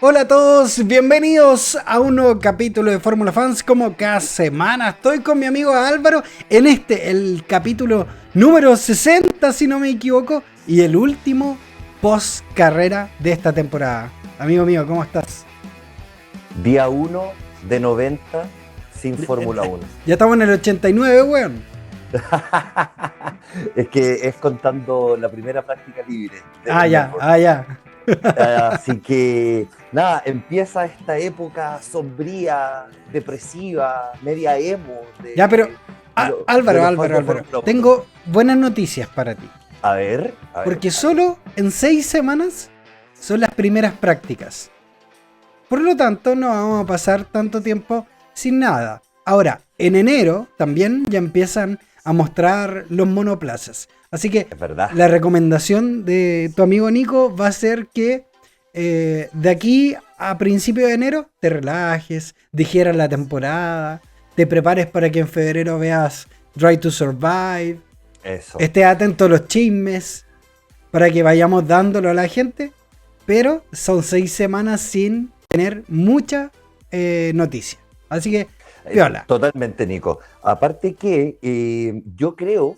Hola a todos, bienvenidos a un nuevo capítulo de Fórmula Fans. Como cada semana estoy con mi amigo Álvaro en el capítulo número 60, si no me equivoco, y el último post carrera de esta temporada. Amigo mío, ¿cómo estás? Día 1 de 90 sin Fórmula 1. Ya estamos en el 89, weón. Es que es contando la primera práctica libre de Melbourne. Ya. Así que nada, empieza esta época sombría, depresiva, media emo Ya, pero de los fans de Álvaro, Fórmula 1. tengo buenas noticias para ti. A ver. Porque solo en 6 semanas son las primeras prácticas. Por lo tanto, no vamos a pasar tanto tiempo sin nada. Ahora, en enero también ya empiezan a mostrar los monoplazas. Así que es verdad. La recomendación de tu amigo Nico va a ser que de aquí a principios de enero te relajes, digieras la temporada, te prepares para que en febrero veas Drive to Survive. Eso. Esté atento a los chismes para que vayamos dándolo a la gente. Pero son 6 semanas sin tener mucha noticia. Así que, viola. Totalmente, Nico. Aparte que yo creo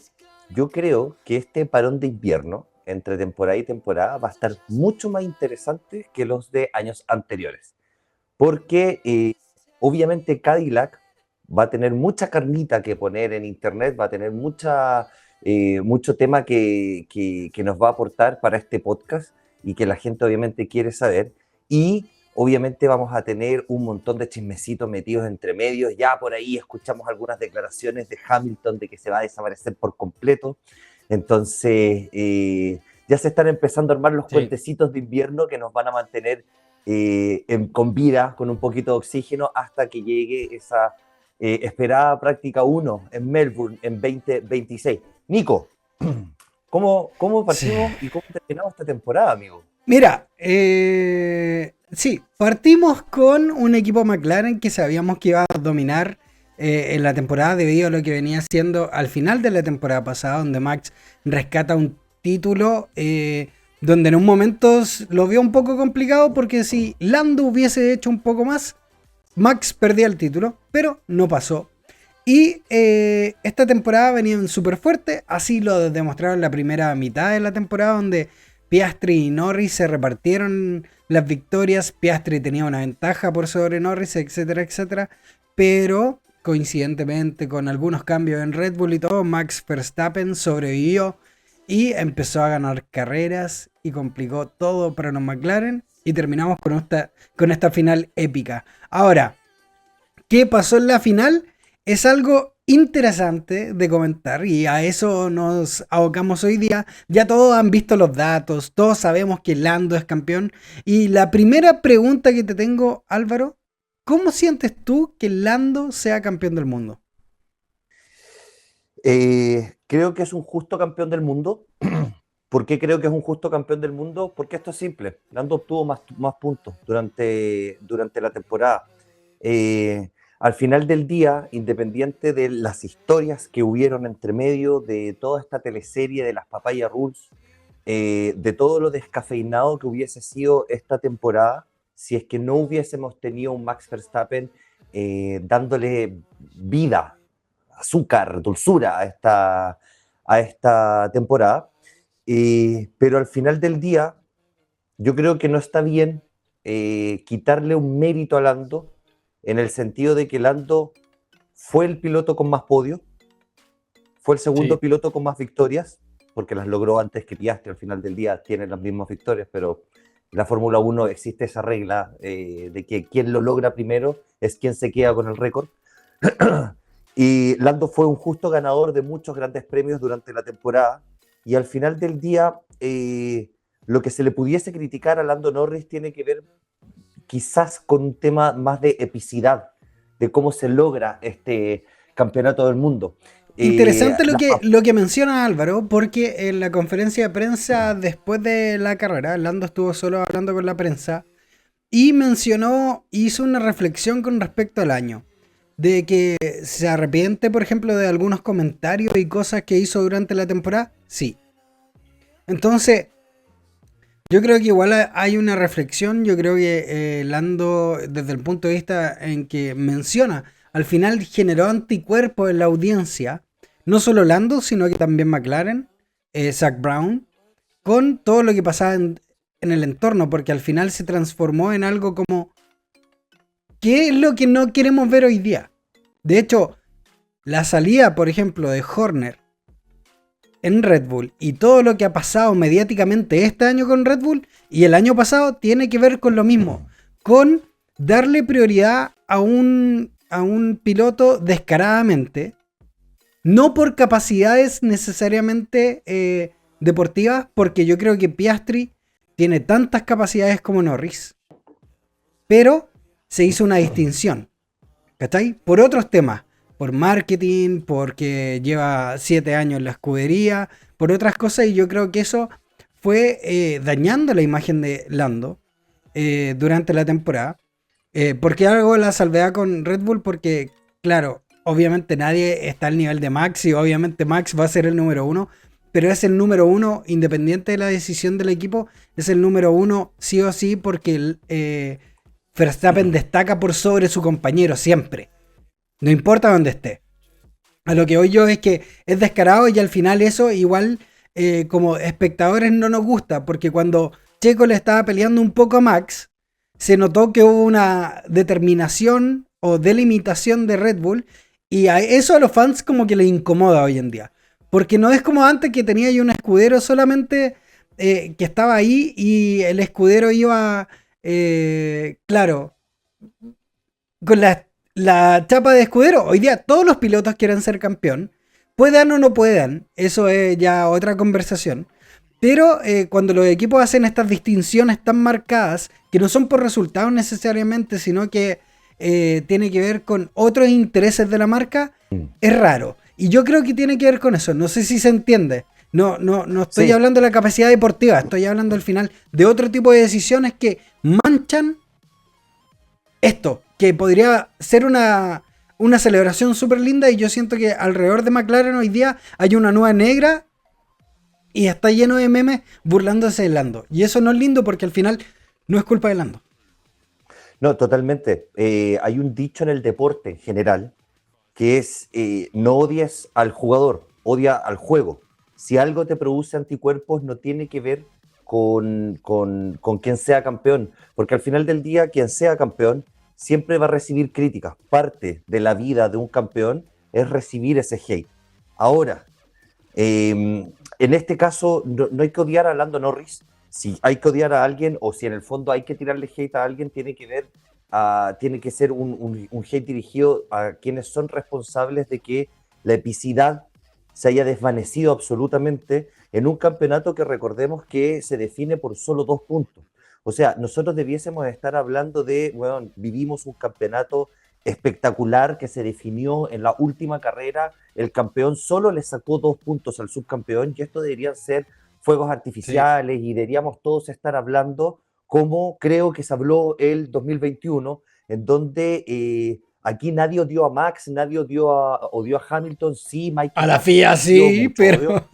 que este parón de invierno entre temporada y temporada va a estar mucho más interesante que los de años anteriores. Porque obviamente Cadillac va a tener mucha carnita que poner en internet, va a tener mucho tema que nos va a aportar para este podcast y que la gente obviamente quiere saber. Y obviamente vamos a tener un montón de chismecitos metidos entre medios. Ya por ahí escuchamos algunas declaraciones de Hamilton de que se va a desaparecer por completo. Entonces ya se están empezando a armar los cuentecitos de invierno que nos van a mantener con vida, con un poquito de oxígeno, hasta que llegue esa esperada práctica 1 en Melbourne en 2026. Nico, ¿cómo partimos y cómo terminamos esta temporada, amigo? Mira, sí, partimos con un equipo McLaren que sabíamos que iba a dominar en la temporada debido a lo que venía haciendo al final de la temporada pasada, donde Max rescata un título donde en un momento lo vio un poco complicado porque si Lando hubiese hecho un poco más, Max perdía el título, pero no pasó. Y esta temporada venían súper fuerte, así lo demostraron la primera mitad de la temporada, donde Piastri y Norris se repartieron las victorias. Piastri tenía una ventaja por sobre Norris, etcétera, etcétera. Pero coincidentemente con algunos cambios en Red Bull y todo, Max Verstappen sobrevivió y empezó a ganar carreras y complicó todo para los McLaren. Y terminamos con esta final épica. Ahora, ¿qué pasó en la final? Es algo interesante de comentar y a eso nos abocamos hoy día. Ya todos han visto los datos, todos sabemos que Lando es campeón. Y la primera pregunta que te tengo, Álvaro, ¿cómo sientes tú que Lando sea campeón del mundo? Creo que es un justo campeón del mundo. ¿Por qué creo que es un justo campeón del mundo? Porque esto es simple. Lando obtuvo más puntos durante la temporada. Al final del día, independiente de las historias que hubieron entre medio, de toda esta teleserie de las Papaya Rules, de todo lo descafeinado que hubiese sido esta temporada, si es que no hubiésemos tenido un Max Verstappen dándole vida, azúcar, dulzura a esta temporada. Pero al final del día, yo creo que no está bien quitarle un mérito a Lando, en el sentido de que Lando fue el piloto con más podios, fue el segundo piloto con más victorias, porque las logró antes que Piastri. Al final del día tienen las mismas victorias, pero en la Fórmula 1 existe esa regla de que quien lo logra primero es quien se queda con el récord. Y Lando fue un justo ganador de muchos grandes premios durante la temporada, y al final del día lo que se le pudiese criticar a Lando Norris tiene que ver quizás con un tema más de epicidad, de cómo se logra este campeonato del mundo. Interesante lo que menciona Álvaro, porque en la conferencia de prensa después de la carrera, Lando estuvo solo hablando con la prensa y hizo una reflexión con respecto al año. De que se arrepiente, por ejemplo, de algunos comentarios y cosas que hizo durante la temporada. Sí. Entonces, Yo creo que igual hay una reflexión, yo creo que Lando, desde el punto de vista en que menciona, al final generó anticuerpos en la audiencia, no solo Lando, sino que también McLaren, Zach Brown, con todo lo que pasaba en el entorno, porque al final se transformó en algo como, ¿qué es lo que no queremos ver hoy día? De hecho, la salida, por ejemplo, de Horner en Red Bull y todo lo que ha pasado mediáticamente este año con Red Bull y el año pasado tiene que ver con lo mismo, con darle prioridad a un piloto descaradamente, no por capacidades necesariamente deportivas, porque yo creo que Piastri tiene tantas capacidades como Norris, pero se hizo una distinción, ¿cachai? Por otros temas, por marketing, porque lleva 7 años en la escudería, por otras cosas, y yo creo que eso fue dañando la imagen de Lando durante la temporada. ¿Por qué hago la salvedad con Red Bull? Porque, claro, obviamente nadie está al nivel de Max y obviamente Max va a ser el número uno, pero es el número uno independiente de la decisión del equipo, es el número uno sí o sí porque Verstappen destaca por sobre su compañero siempre. No importa dónde esté. A lo que hoy yo es que es descarado y al final eso igual como espectadores no nos gusta, porque cuando Checo le estaba peleando un poco a Max, se notó que hubo una determinación o delimitación de Red Bull y a eso a los fans como que les incomoda hoy en día. Porque no es como antes que tenía ahí un escudero solamente que estaba ahí y el escudero iba, claro, con la chapa de escudero. Hoy día todos los pilotos quieren ser campeón. Puedan o no puedan, eso es ya otra conversación. Pero cuando los equipos hacen estas distinciones tan marcadas, que no son por resultados necesariamente, sino que tiene que ver con otros intereses de la marca, es raro. Y yo creo que tiene que ver con eso. No sé si se entiende. No estoy Sí, hablando de la capacidad deportiva, estoy hablando al final de otro tipo de decisiones que manchan esto, que podría ser una celebración súper linda y yo siento que alrededor de McLaren hoy día hay una nube negra y está lleno de memes burlándose de Lando. Y eso no es lindo porque al final no es culpa de Lando. no, totalmente. Hay un dicho en el deporte en general que es no odies al jugador, odia al juego. Si algo te produce anticuerpos no tiene que ver con quien sea campeón, porque al final del día quien sea campeón siempre va a recibir críticas. Parte de la vida de un campeón es recibir ese hate. Ahora, en este caso no hay que odiar a Lando Norris. Si hay que odiar a alguien o si en el fondo hay que tirarle hate a alguien, tiene que ser un hate dirigido a quienes son responsables de que la epicidad se haya desvanecido absolutamente en un campeonato que recordemos que se define por solo 2 puntos. O sea, nosotros debiésemos estar hablando de, bueno, vivimos un campeonato espectacular que se definió en la última carrera, el campeón solo le sacó 2 puntos al subcampeón y esto deberían ser fuegos Sí. artificiales y deberíamos todos estar hablando como creo que se habló el 2021, en donde aquí nadie odió a Max, nadie odió a Hamilton, sí, A Michael la Masi FIA recibió sí, mucho pero odio,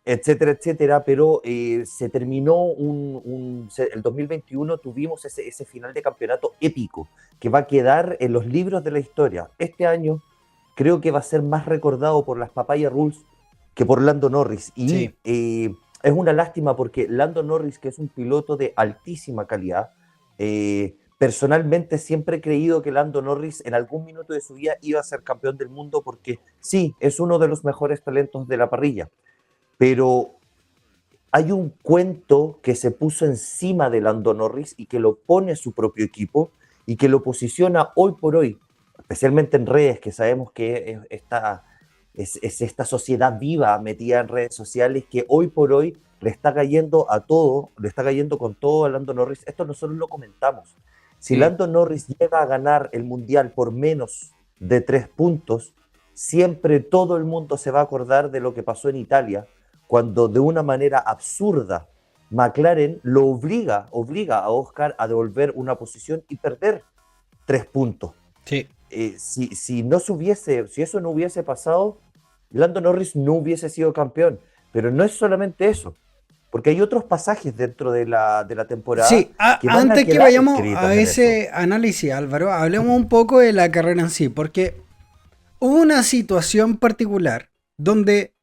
etcétera, pero se terminó el 2021 tuvimos ese final de campeonato épico que va a quedar en los libros de la historia. Este año creo que va a ser más recordado por las Papaya Rules que por Lando Norris y sí. es una lástima porque Lando Norris, que es un piloto de altísima calidad, personalmente siempre he creído que Lando Norris en algún minuto de su vida iba a ser campeón del mundo porque sí, es uno de los mejores talentos de la parrilla, pero hay un cuento que se puso encima de Lando Norris y que lo pone su propio equipo y que lo posiciona hoy por hoy, especialmente en redes, que sabemos que es esta sociedad viva metida en redes sociales que hoy por hoy le está cayendo a todo, le está cayendo con todo a Lando Norris. Esto nosotros lo comentamos. Si Sí. Lando Norris llega a ganar el Mundial por menos de 3 puntos, siempre todo el mundo se va a acordar de lo que pasó en Italia, cuando de una manera absurda McLaren lo obliga a Oscar a devolver una posición y perder 3 puntos. Sí. Si eso no hubiese pasado, Lando Norris no hubiese sido campeón. Pero no es solamente eso. Porque hay otros pasajes dentro de la temporada Sí, que van a antes que quedar vayamos escritos a en eso. ese análisis, Álvaro, hablemos un poco de la carrera en sí, porque hubo una situación particular donde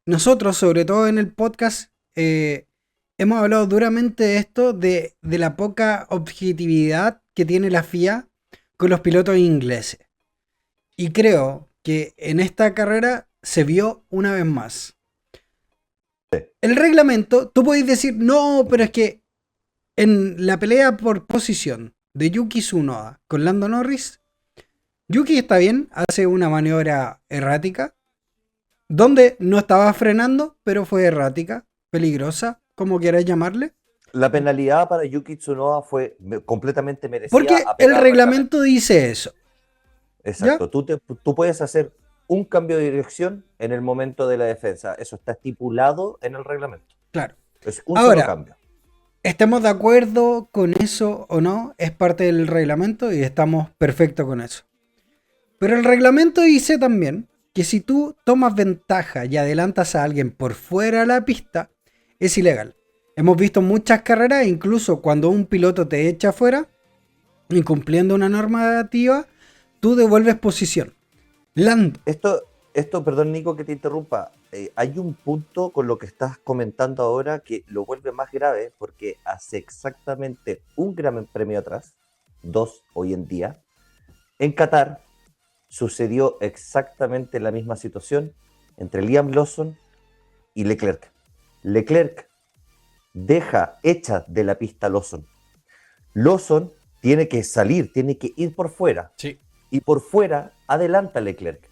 nosotros, sobre todo en el podcast, hemos hablado duramente de esto, de la poca objetividad que tiene la FIA con los pilotos ingleses. Y creo que en esta carrera se vio una vez más. El reglamento, tú podéis decir, no, pero es que en la pelea por posición de Yuki Tsunoda con Lando Norris, Yuki está bien, hace una maniobra errática, donde no estaba frenando, pero fue errática, peligrosa, como quieras llamarle. La penalidad para Yuki Tsunoda fue completamente merecida, Porque el apegada al reglamento. reglamento dice eso, ¿ya? Exacto. Tú puedes hacer un cambio de dirección en el momento de la defensa. Eso está estipulado en el reglamento. Claro. Es un solo Ahora, cambio. estemos de acuerdo con eso o no, es parte del reglamento y estamos perfectos con eso. Pero el reglamento dice también que si tú tomas ventaja y adelantas a alguien por fuera de la pista, es ilegal. Hemos visto muchas carreras, incluso cuando un piloto te echa afuera, incumpliendo una normativa, tú devuelves posición. Lando. Perdón, Nico, que te interrumpa. Hay un punto con lo que estás comentando ahora que lo vuelve más grave porque hace exactamente un gran premio atrás, dos hoy en día, en Qatar sucedió exactamente la misma situación entre Liam Lawson y Leclerc. Leclerc echa de la pista a Lawson. Lawson tiene que salir, tiene que ir por fuera. Sí. Y por fuera adelanta a Leclerc.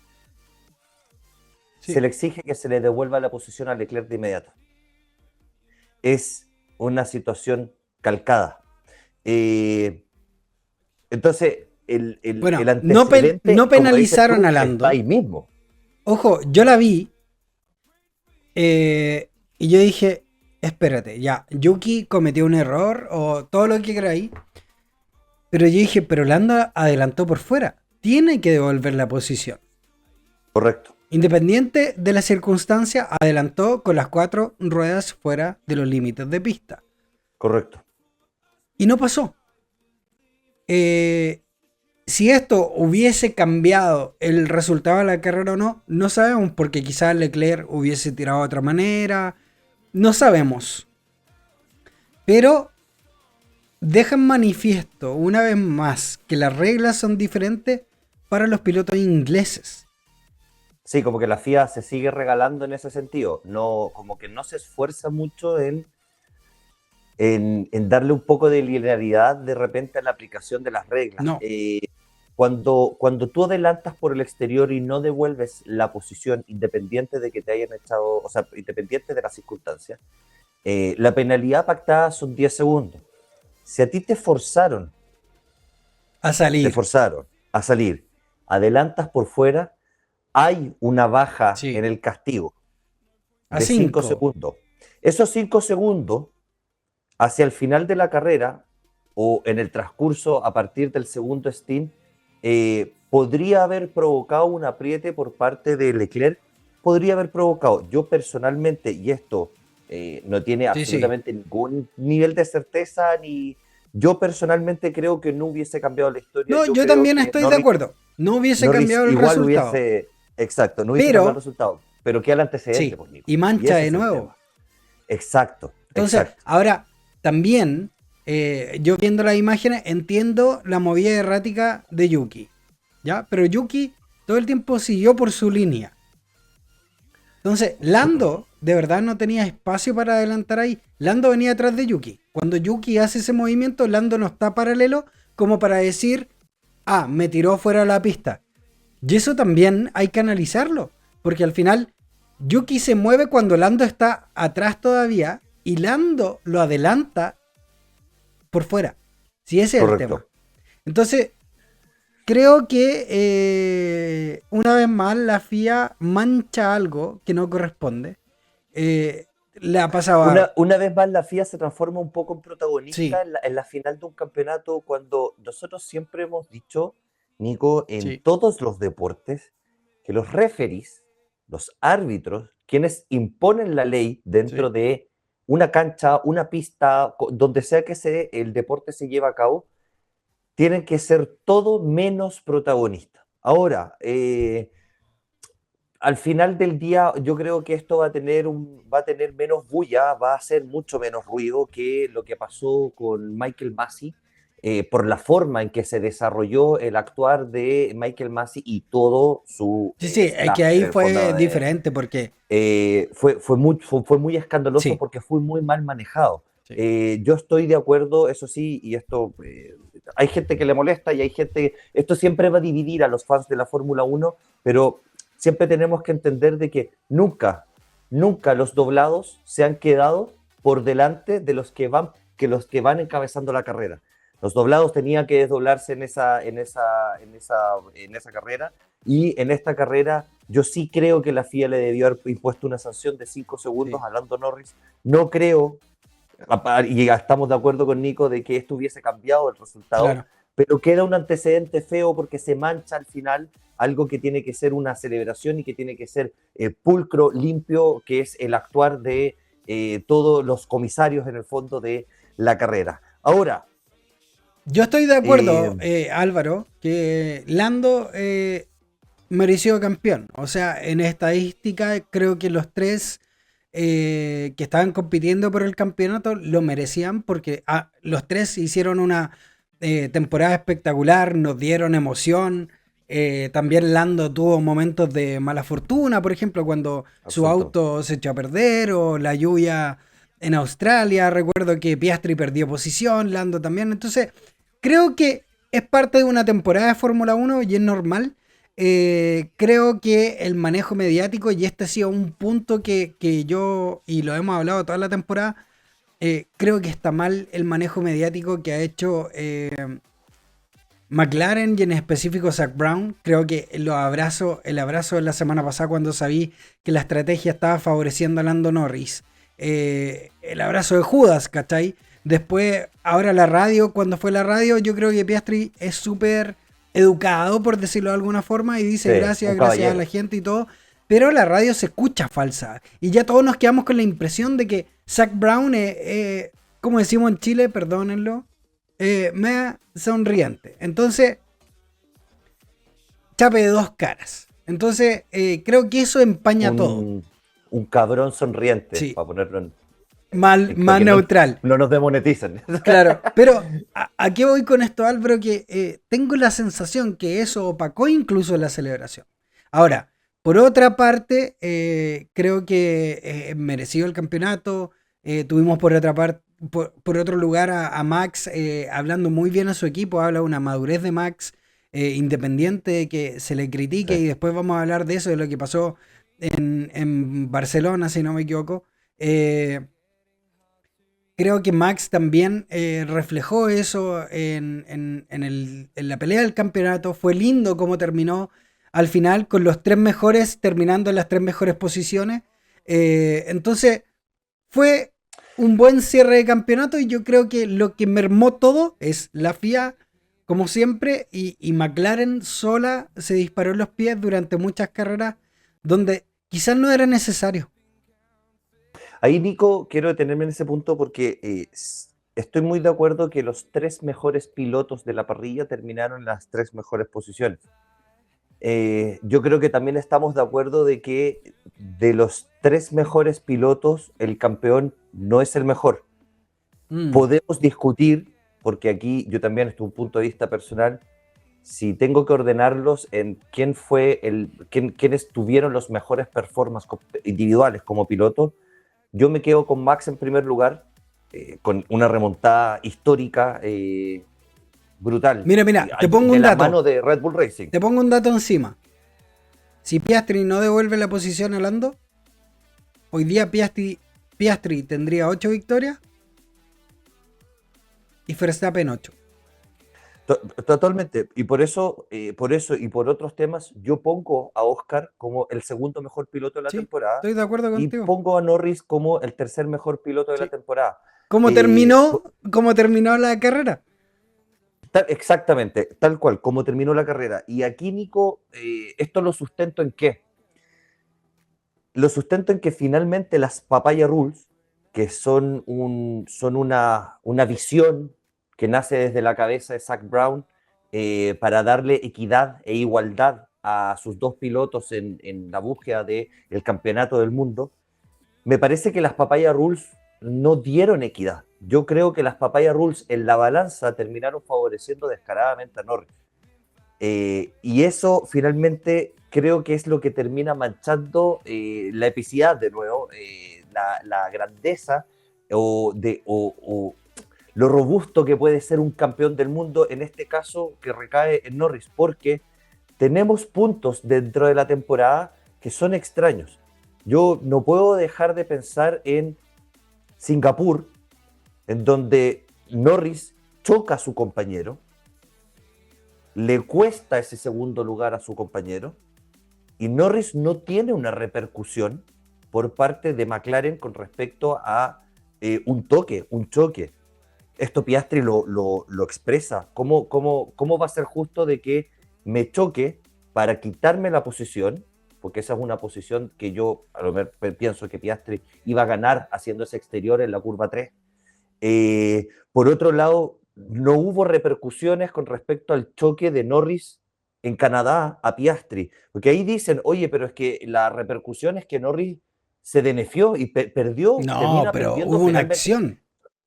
Sí. Se le exige que se le devuelva la posición a Leclerc de inmediato. Es una situación calcada. Entonces, Bueno, el antecedente, no como dices penalizaron tú, a está Lando. ahí mismo. Ojo, yo la vi y yo dije, espérate, ya, Yuki cometió un error o todo lo que queráis. Pero yo dije, pero Lando adelantó por fuera. Tiene que devolver la posición. Correcto. Independiente de la circunstancia, adelantó con las 4 ruedas fuera de los límites de pista. Correcto. Y no pasó. Si esto hubiese cambiado el resultado de la carrera o no, no sabemos, porque quizás Leclerc hubiese tirado de otra manera. No sabemos. Pero deja en manifiesto una vez más que las reglas son diferentes para los pilotos ingleses. Sí, como que la FIA se sigue regalando en ese sentido. No, como que no se esfuerza mucho en darle un poco de linealidad de repente a la aplicación de las reglas. No. Cuando tú adelantas por el exterior y no devuelves la posición independiente de que te hayan echado, o sea, independiente de las circunstancias, la penalidad pactada son 10 segundos. Si a ti te forzaron A salir. a salir, adelantas por fuera, hay una baja Sí. en el castigo A de 5 5. segundos. Esos 5 segundos, hacia el final de la carrera o en el transcurso a partir del segundo stint, podría haber provocado un apriete por parte de Leclerc. Podría haber provocado. Yo personalmente, y esto no tiene absolutamente ningún nivel de certeza, ni yo personalmente creo que no hubiese cambiado la historia. No, yo también estoy de acuerdo. No hubiese cambiado el igual resultado. Exacto, no hubiese cambiado el resultado. Pero queda el antecedente, Sí, pues, Nico. y mancha de nuevo. Exacto. Entonces, exacto. ahora, también, yo viendo las imágenes, entiendo la movida errática de Yuki. ¿Ya? Pero Yuki todo el tiempo siguió por su línea. Entonces, Lando de verdad no tenía espacio para adelantar ahí. Lando venía atrás de Yuki. Cuando Yuki hace ese movimiento, Lando no está paralelo como para decir, ah, me tiró fuera de la pista. Y eso también hay que analizarlo. Porque al final, Yuki se mueve cuando Lando está atrás todavía y Lando lo adelanta por fuera. Si ese es el tema. Entonces, creo que una vez más la FIA mancha algo que no corresponde. Le ha pasado una vez más la FIA se transforma un poco en protagonista sí. en la final de un campeonato, cuando nosotros siempre hemos dicho, Nico, en Sí. todos los deportes, que los referees, los árbitros, quienes imponen la ley dentro Sí. de una cancha, una pista, donde sea que el deporte se lleve a cabo, tienen que ser todo menos protagonistas. Ahora, al final del día, yo creo que esto va a tener menos bulla, va a hacer mucho menos ruido que lo que pasó con Michael Massey, por la forma en que se desarrolló el actuar de Michael Massey y todo su Sí, sí, es que staff ahí en el fue fondo. diferente porque, Fue muy escandaloso sí, porque fue muy mal manejado. sí, Yo estoy de acuerdo, eso sí, y esto, hay gente que le molesta y hay gente, esto siempre va a dividir a los fans de la Fórmula Uno, pero siempre tenemos que entender de que nunca los doblados se han quedado por delante de los que van encabezando la carrera. Los doblados tenían que desdoblarse en esa carrera, y en esta carrera yo sí creo que la FIA le debió haber impuesto una sanción de 5 segundos sí, a Lando Norris. No creo, y ya estamos de acuerdo con Nico, de que esto hubiese cambiado el resultado, claro. pero queda un antecedente feo porque se mancha al final algo que tiene que ser una celebración y que tiene que ser pulcro, limpio, que es el actuar de todos los comisarios en el fondo de la carrera. Ahora, Yo estoy de eh, acuerdo, Álvaro, que Lando mereció campeón. O sea, en estadística creo que los tres que estaban compitiendo por el campeonato lo merecían porque los tres hicieron una temporada espectacular, nos dieron emoción. También Lando tuvo momentos de mala fortuna, por ejemplo, cuando su absoluto. auto se echó a perder o la lluvia en Australia. Recuerdo que Piastri perdió posición, Lando también. Entonces, creo que es parte de una temporada de Fórmula Uno y es normal. Creo que el manejo mediático, y este ha sido un punto que yo, y lo hemos hablado toda la temporada, creo que está mal el manejo mediático que ha hecho McLaren y en específico Zach Brown. Creo que el abrazo de la semana pasada cuando sabí que la estrategia estaba favoreciendo a Lando Norris. El abrazo de Judas, ¿cachai? Después, ahora la radio, cuando fue la radio, yo creo que Piastri es súper educado, por decirlo de alguna forma, y dice Sí, gracias, un gracias a la caballero. gente y todo. Pero la radio se escucha falsa. Y ya todos nos quedamos con la impresión de que Zach Brown, como decimos en Chile, perdónenlo, mea sonriente. Entonces, chape de dos caras. Entonces, creo que eso empaña todo. Un, un cabrón sonriente, Sí, para ponerlo para más que neutral. no nos demoneticen. Claro, pero ¿a qué voy con esto, Álvaro? Que tengo la sensación que eso opacó incluso la celebración. Ahora, por otra parte, creo que merecido el campeonato. Tuvimos por otra parte, por otro lugar a Max hablando muy bien a su equipo, habla de una madurez de Max, independiente de que se le critique, Sí. y después vamos a hablar de eso, de lo que pasó en Barcelona, si no me equivoco. Creo que Max también reflejó eso en la pelea del campeonato. Fue lindo cómo terminó al final con los tres mejores terminando en las tres mejores posiciones. Entonces fue un buen cierre de campeonato, y yo creo que lo que mermó todo es la FIA, como siempre, y McLaren sola se disparó en los pies durante muchas carreras donde quizás no era necesario. Ahí, Nico, quiero detenerme en ese punto porque estoy muy de acuerdo que los tres mejores pilotos de la parrilla terminaron en las tres mejores posiciones. Yo creo que también estamos de acuerdo de que de los tres mejores pilotos, el campeón no es el mejor. Mm. Podemos discutir, porque aquí yo también, desde un punto de vista personal, si tengo que ordenarlos en quiénes tuvieron los mejores performances individuales como piloto, yo me quedo con Max en primer lugar, con una remontada histórica brutal, Mira, mira, te pongo de un la dato. mano de Red Bull Racing. Te pongo un dato encima. Si Piastri no devuelve la posición a Lando, hoy día Piastri tendría 8 victorias y Verstappen 8. Totalmente. Y por eso y por otros temas, yo pongo a Oscar como el segundo mejor piloto de la Sí, temporada estoy de acuerdo y contigo. pongo a Norris como el tercer mejor piloto de la Sí. temporada. ¿Cómo Eh, terminó, cómo terminó la carrera? Exactamente, tal cual, como terminó la carrera. Y aquí, Nico, esto lo sustento en qué? Lo sustento en que finalmente las Papaya Rules que son una visión que nace desde la cabeza de Zak Brown para darle equidad e igualdad a sus dos pilotos en la búsqueda del campeonato del mundo. Me parece que las Papaya Rules no dieron equidad. Yo creo que las Papaya Rules en la balanza terminaron favoreciendo descaradamente a Norris. Y eso finalmente creo que es lo que termina manchando la epicidad de nuevo, la grandeza o lo robusto que puede ser un campeón del mundo, en este caso que recae en Norris, porque tenemos puntos dentro de la temporada que son extraños. Yo no puedo dejar de pensar en Singapur, en donde Norris choca a su compañero, le cuesta ese segundo lugar a su compañero, y Norris no tiene una repercusión por parte de McLaren con respecto a un choque. Esto Piastri lo expresa. ¿Cómo va a ser justo de que me choque para quitarme la posición? Porque esa es una posición que yo a lo mejor pienso que Piastri iba a ganar haciendo ese exterior en la curva 3. Por otro lado, no hubo repercusiones con respecto al choque de Norris en Canadá a Piastri, porque ahí dicen, oye, pero es que la repercusión es que Norris se denefió y No, termina pero perdiendo hubo una finalmente. acción.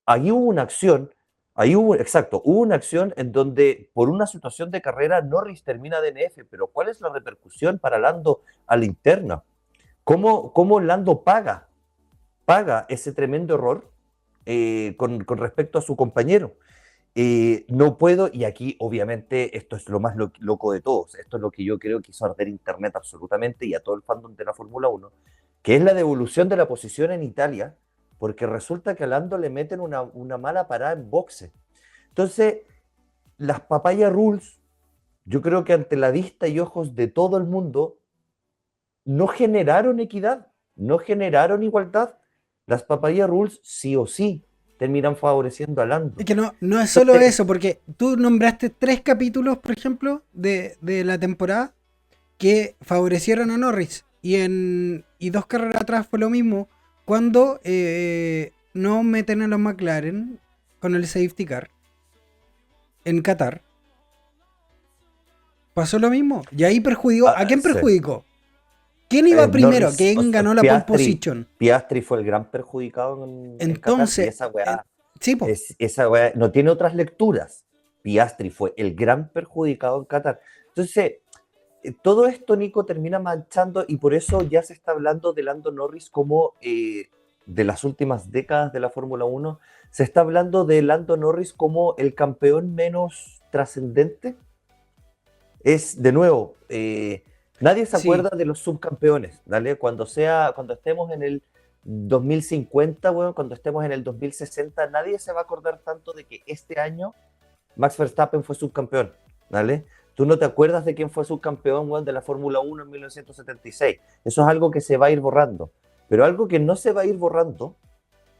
Ahí hubo una acción, hubo una acción en donde por una situación de carrera Norris termina DNF, pero ¿cuál es la repercusión para Lando a la interna? ¿Cómo Lando paga ese tremendo error con respecto a su compañero? No puedo, y aquí obviamente esto es lo más loco de todos, esto es lo que yo creo que hizo arder Internet absolutamente y a todo el fandom de la Fórmula 1, que es la devolución de la posición en Italia, porque resulta que a Lando le meten una mala parada en boxe. Entonces, las Papaya Rules, yo creo que ante la vista y ojos de todo el mundo, no generaron equidad, no generaron igualdad. Las Papaya Rules sí o sí terminan favoreciendo a Lando. Es que no es solo eso, porque tú nombraste 3 capítulos, por ejemplo, de la temporada que favorecieron a Norris. Y 2 carreras atrás fue lo mismo. Cuando no meten a los McLaren con el safety car en Qatar. Pasó lo mismo. Y ahí perjudicó. ¿A quién perjudicó? ¿Quién iba primero? Norris, ¿Quién ganó la pole position? Piastri fue el gran perjudicado en Qatar. Y esa weá, sí, esa weá no tiene otras lecturas. Piastri fue el gran perjudicado en Qatar. Entonces, todo esto, Nico, termina manchando y por eso ya se está hablando de Lando Norris como de las últimas décadas de la Fórmula 1, se está hablando de Lando Norris como el campeón menos trascendente. Es, de nuevo, nadie se acuerda de los subcampeones, ¿vale? Cuando estemos en el 2050, bueno, cuando estemos en el 2060, nadie se va a acordar tanto de que este año Max Verstappen fue subcampeón, ¿vale? Tú no te acuerdas de quién fue subcampeón, bueno, de la Fórmula 1 en 1976. Eso es algo que se va a ir borrando. Pero algo que no se va a ir borrando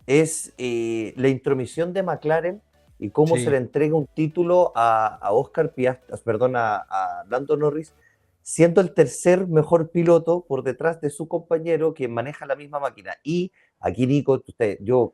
es la intromisión de McLaren y cómo se le entrega un título a Oscar Piastri, perdón, a Lando Norris, siendo el tercer mejor piloto por detrás de su compañero que maneja la misma máquina. Y aquí, Nico, yo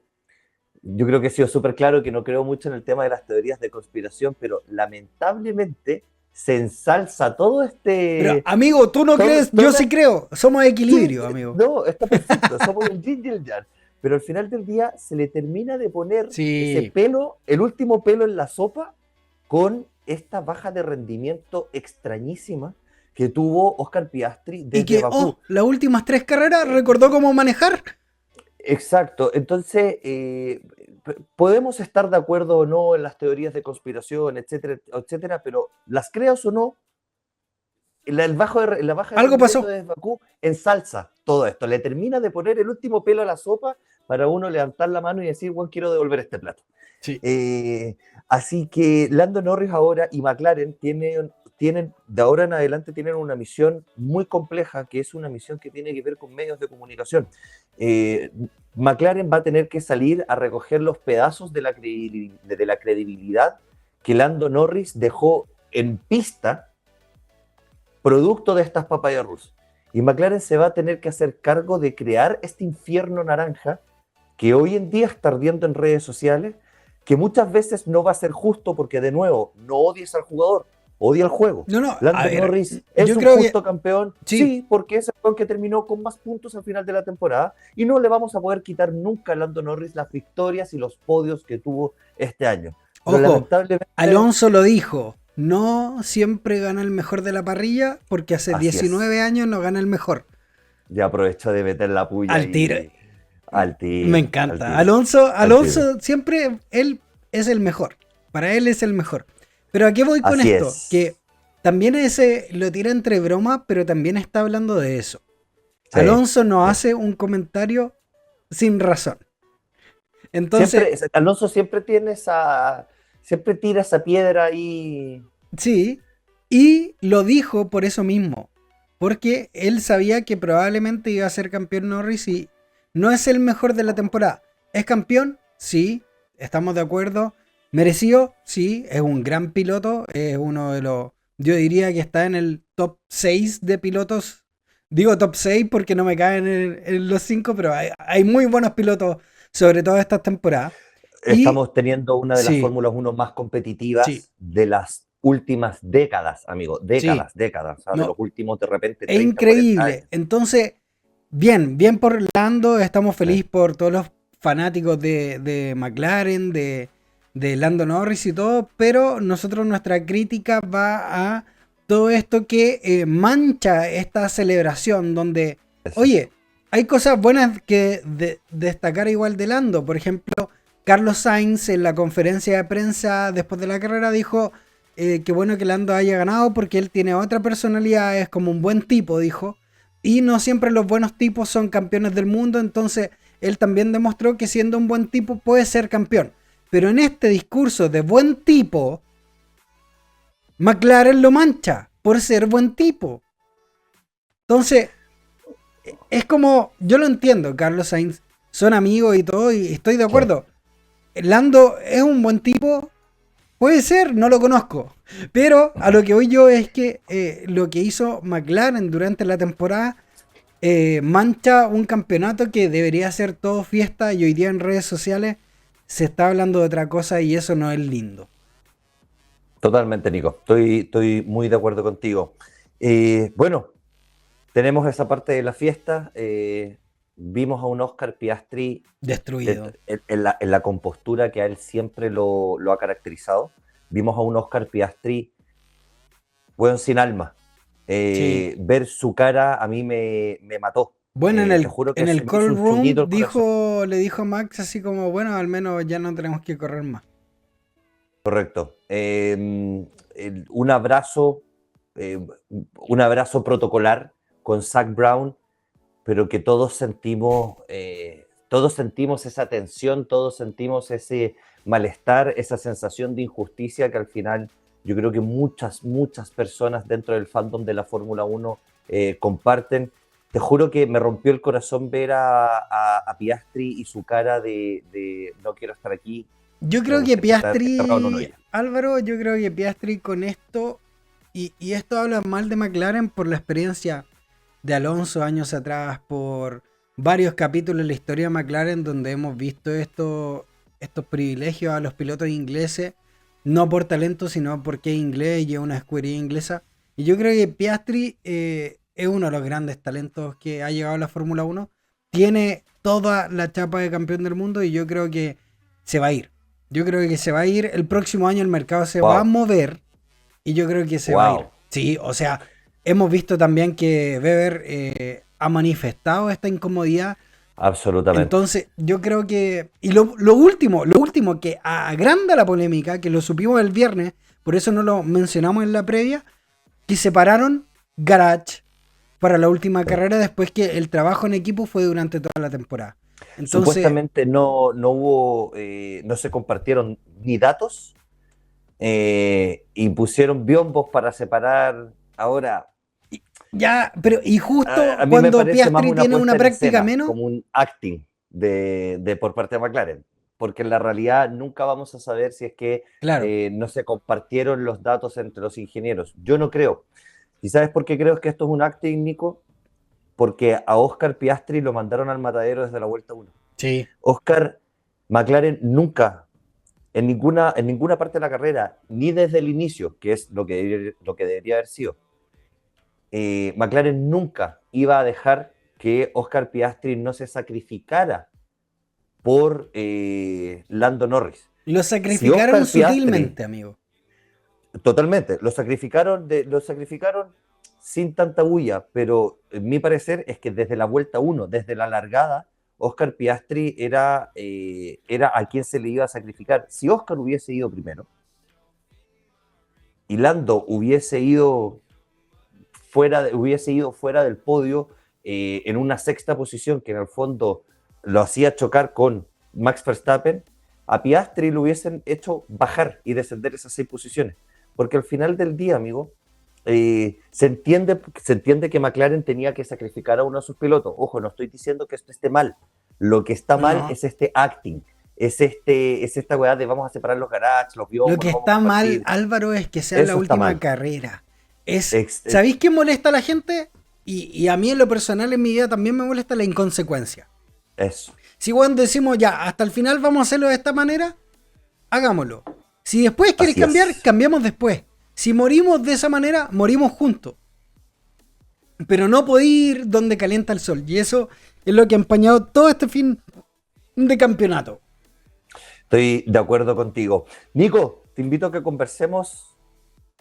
creo que he sido súper claro que no creo mucho en el tema de las teorías de conspiración, pero lamentablemente se ensalza todo este... Pero, amigo, tú no crees, yo sí creo. Somos equilibrio, sí, amigo. No, está perfecto, somos el yin y el yang. Pero al final del día se le termina de poner ese pelo, el último pelo en la sopa, con esta baja de rendimiento extrañísima que tuvo Oscar Piastri desde Bakú. Las últimas 3 carreras recordó cómo manejar. Exacto, entonces podemos estar de acuerdo o no en las teorías de conspiración, etcétera, etcétera, pero las creas o no, la baja de algo pasó de Bakú ensalza todo esto, le termina de poner el último pelo a la sopa para uno levantar la mano y decir, bueno, quiero devolver este plato. Sí. Así que Lando Norris ahora y McLaren tienen, de ahora en adelante, tienen una misión muy compleja, que es una misión que tiene que ver con medios de comunicación. McLaren va a tener que salir a recoger los pedazos de la credibilidad que Lando Norris dejó en pista producto de estas Papaya Rules. Y McLaren se va a tener que hacer cargo de crear este infierno naranja que hoy en día está ardiendo en redes sociales, que muchas veces no va a ser justo porque, de nuevo, no odies al jugador, odia el juego. No, no, a Lando ver, Norris yo es un creo que justo campeón, sí. sí, porque es el campeón que terminó con más puntos al final de la temporada, y no le vamos a poder quitar nunca a Lando Norris las victorias y los podios que tuvo este año. Pero Ojo, lamentablemente, Alonso lo dijo, no siempre gana el mejor de la parrilla porque hace así es. 19 años no gana el mejor. Ya aprovecho de meter la puya Al tiro. y al Me tiro, al encanta. tiro, Alonso, al tiro. Alonso siempre, él es el mejor. Para él es el mejor. Pero ¿a qué voy con Así esto? es. Que también ese lo tira entre broma, pero también está hablando de eso. Sí, Alonso no sí. hace un comentario sin razón. Entonces, Siempre, Alonso siempre tiene siempre tira esa piedra ahí. sí, y lo dijo por eso mismo, porque él sabía que probablemente iba a ser campeón Norris y no es el mejor de la temporada. ¿Es campeón? Sí, estamos de acuerdo. ¿Merecido? Sí, es un gran piloto, es uno de los, yo diría que está en el top 6 de pilotos. Digo top 6 porque no me caen en los 5, pero hay muy buenos pilotos, sobre todo esta temporada. Y Estamos teniendo una de las sí, Fórmulas uno más sí, competitivas de las últimas décadas, amigo. sí. Décadas, décadas. O sea, de No, los últimos de repente es 30, 40 increíble. años. Entonces, bien, bien por Lando. Estamos Sí, felices por todos los fanáticos de McLaren, de Lando Norris y todo. Pero nosotros, nuestra crítica va a todo esto que mancha esta celebración. Donde, eso. oye, hay cosas buenas que destacar igual de Lando. Por ejemplo, Carlos Sainz en la conferencia de prensa después de la carrera dijo qué bueno que Lando haya ganado porque él tiene otra personalidad, es como un buen tipo, dijo. Y no siempre los buenos tipos son campeones del mundo, entonces él también demostró que siendo un buen tipo puede ser campeón. Pero en este discurso de buen tipo, McLaren lo mancha por ser buen tipo. Entonces, es como, yo lo entiendo, Carlos Sainz, son amigos y todo, y estoy de Sí. acuerdo. Lando es un buen tipo, puede ser, no lo conozco. Pero a lo que voy yo es que lo que hizo McLaren durante la temporada mancha un campeonato que debería ser todo fiesta y hoy día en redes sociales se está hablando de otra cosa y eso no es lindo. Totalmente, Nico. Estoy muy de acuerdo contigo. Bueno, tenemos esa parte de la fiesta. Vimos a un Oscar Piastri Destruido. en la compostura que a él siempre lo ha caracterizado. Vimos a un Oscar Piastri, bueno, sin alma. Sí. Ver su cara a mí me mató. Bueno, Te juro que en se el me hizo call un chunito room el corazón. le dijo a Max así como, bueno, al menos ya no tenemos que correr más. Correcto. Un abrazo, un abrazo protocolar con Zach Brown, pero que todos sentimos esa tensión, todos sentimos ese malestar, esa sensación de injusticia que al final yo creo que muchas personas dentro del fandom de la Fórmula 1 comparten. Te juro que me rompió el corazón ver a Piastri y su cara de no quiero estar aquí, Yo me creo que gustaría estar enterrado en un Piastri, hoyo. Álvaro, yo creo que Piastri con esto, y esto habla mal de McLaren por la experiencia de Alonso años atrás, por varios capítulos en la historia de McLaren donde hemos visto estos privilegios a los pilotos ingleses, no por talento, sino porque es inglés y es una escudería inglesa. Y yo creo que Piastri es uno de los grandes talentos que ha llegado a la Fórmula 1. Tiene toda la chapa de campeón del mundo y yo creo que se va a ir. Yo creo que se va a ir. El próximo año el mercado se va a Wow, mover y yo creo que se va a ir. wow, Sí, o sea, hemos visto también que Weber ha manifestado esta incomodidad. absolutamente. Entonces, yo creo que. Y lo último que agranda la polémica, que lo supimos el viernes, por eso no lo mencionamos en la previa, que separaron Garage para la última Sí. carrera después que el trabajo en equipo fue durante toda la temporada. Entonces, Supuestamente no hubo, no se compartieron ni datos y pusieron biombos para separar. Ahora, ya, pero y justo a mí me cuando parece más Piastri una tiene puesta una en práctica escena, menos, como un acting por parte de McLaren, porque en la realidad nunca vamos a saber si es que claro, no se compartieron los datos entre los ingenieros. Yo no creo. ¿Y sabes por qué creo que esto es un acting, Nico? Porque a Oscar Piastri lo mandaron al matadero desde la vuelta 1. Sí. Oscar, McLaren nunca, en ninguna parte de la carrera, ni desde el inicio, que es lo que debería haber sido, McLaren nunca iba a dejar que Oscar Piastri no se sacrificara por Lando Norris. Lo Si sacrificaron Oscar Piastri, sutilmente, amigo. totalmente, lo sacrificaron sin tanta bulla, pero mi parecer es que desde la vuelta 1, desde la largada, Oscar Piastri era a quien se le iba a sacrificar. Si Oscar hubiese ido primero y Lando hubiese ido fuera del podio en una sexta posición que en el fondo lo hacía chocar con Max Verstappen, a Piastri lo hubiesen hecho bajar y descender esas 6 posiciones. Porque al final del día, amigo, se entiende que McLaren tenía que sacrificar a uno de sus pilotos. Ojo, no estoy diciendo que esto esté mal. Lo que está No, mal no. es este acting, es esta weá de vamos a separar los garages, los Lo biomos, que los vamos a está mal, compartir. Álvaro, es que sea la Eso está última mal. carrera. Ex- eh, ¿Sabéis qué molesta a la gente? Y a mí en lo personal, en mi vida, también me molesta la inconsecuencia. eso. Si cuando decimos ya, hasta el final vamos a hacerlo de esta manera, hagámoslo. Si después quieres Así cambiar, es. cambiamos después. Si morimos de esa manera, morimos juntos. Pero no podéis ir donde calienta el sol. Y eso es lo que ha empañado todo este fin de campeonato. Estoy de acuerdo contigo. Nico, te invito a que conversemos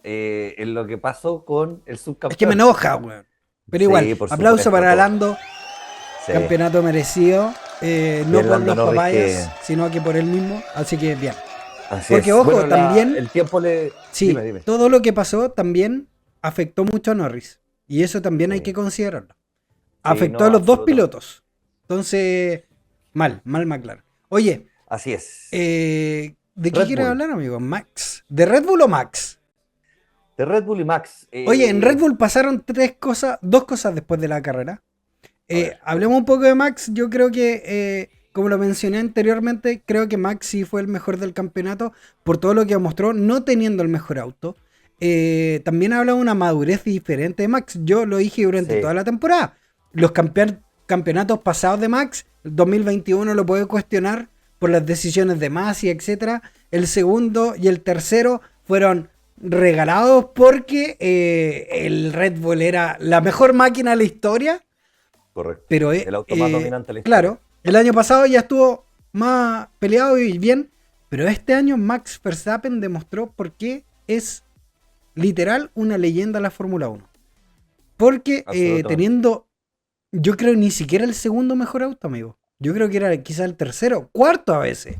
en lo que pasó con el Es que me subcampeón. enoja, weón. Pero igual, Sí, por aplauso supuesto, para todo. Campeonato Sí. merecido. No Bien, por Lando los Norris papayas, sino que por él mismo. Así que bien. Así Porque es. ojo, Bueno, también, el tiempo le... sí, Dime, dime. todo lo que pasó también afectó mucho a Norris. Y eso también hay que Sí, considerarlo. sí, Afectó a no, los dos absolutamente. pilotos. Entonces, mal McLaren. Oye, Así es. ¿de qué Red quieres Bull. hablar, amigo? ¿Max? ¿De Red Bull o Max? De Red Bull y Max. Oye, en Red Bull pasaron dos cosas después de la carrera. A ver, Hablemos un poco de Max. Yo creo que, como lo mencioné anteriormente, creo que Max sí fue el mejor del campeonato por todo lo que mostró, no teniendo el mejor auto. También habla de una madurez diferente de Max. Yo lo dije durante sí, toda la temporada. Los campeonatos pasados de Max, el 2021 lo puede cuestionar por las decisiones de Masi, etcétera. El segundo y el tercero fueron regalados porque el Red Bull era la mejor máquina de la historia, correcto. pero El auto más dominante de la historia. claro, el año pasado ya estuvo más peleado y bien, pero este año Max Verstappen demostró por qué es literal una leyenda de la Fórmula 1. Porque Absolutamente. teniendo, yo creo ni siquiera el segundo mejor auto, amigo. Yo creo que era quizá el tercero, cuarto a veces.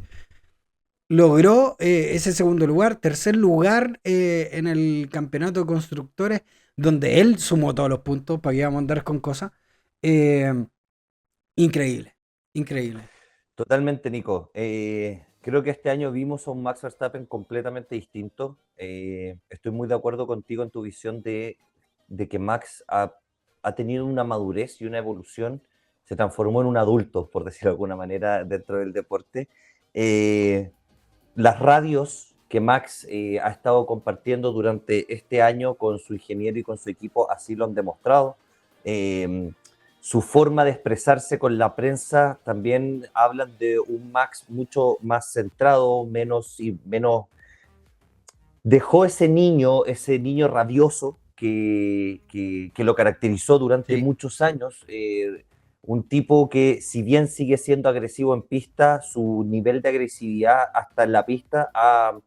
Logró ese segundo lugar, tercer lugar en el campeonato de constructores, donde él sumó todos los puntos para que íbamos a andar con cosas. Eh, increíble, increíble. Totalmente, Nico. Creo que este año vimos a un Max Verstappen completamente distinto. Estoy muy de acuerdo contigo en tu visión de que Max ha tenido una madurez y una evolución, se transformó en un adulto, por decirlo de alguna manera, dentro del deporte. Eh, las radios que Max ha estado compartiendo durante este año con su ingeniero y con su equipo así lo han demostrado. Su forma de expresarse con la prensa también hablan de un Max mucho más centrado, menos dejó ese niño rabioso que lo caracterizó durante Sí. muchos años. Un tipo que, si bien sigue siendo agresivo en pista, su nivel de agresividad hasta en la pista ha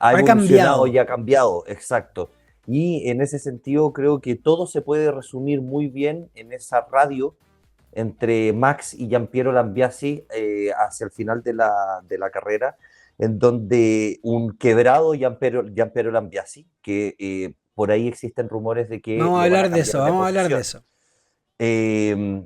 Ha evolucionado y cambiado. ha cambiado, exacto. Y en ese sentido creo que todo se puede resumir muy bien en esa radio entre Max y Giampiero Lambiasi hacia el final de la carrera, en donde un quebrado Giampiero Lambiasi, que por ahí existen rumores de que Vamos a lo van a hablar de eso, cambiar de vamos a hablar de posición. eso. Eh,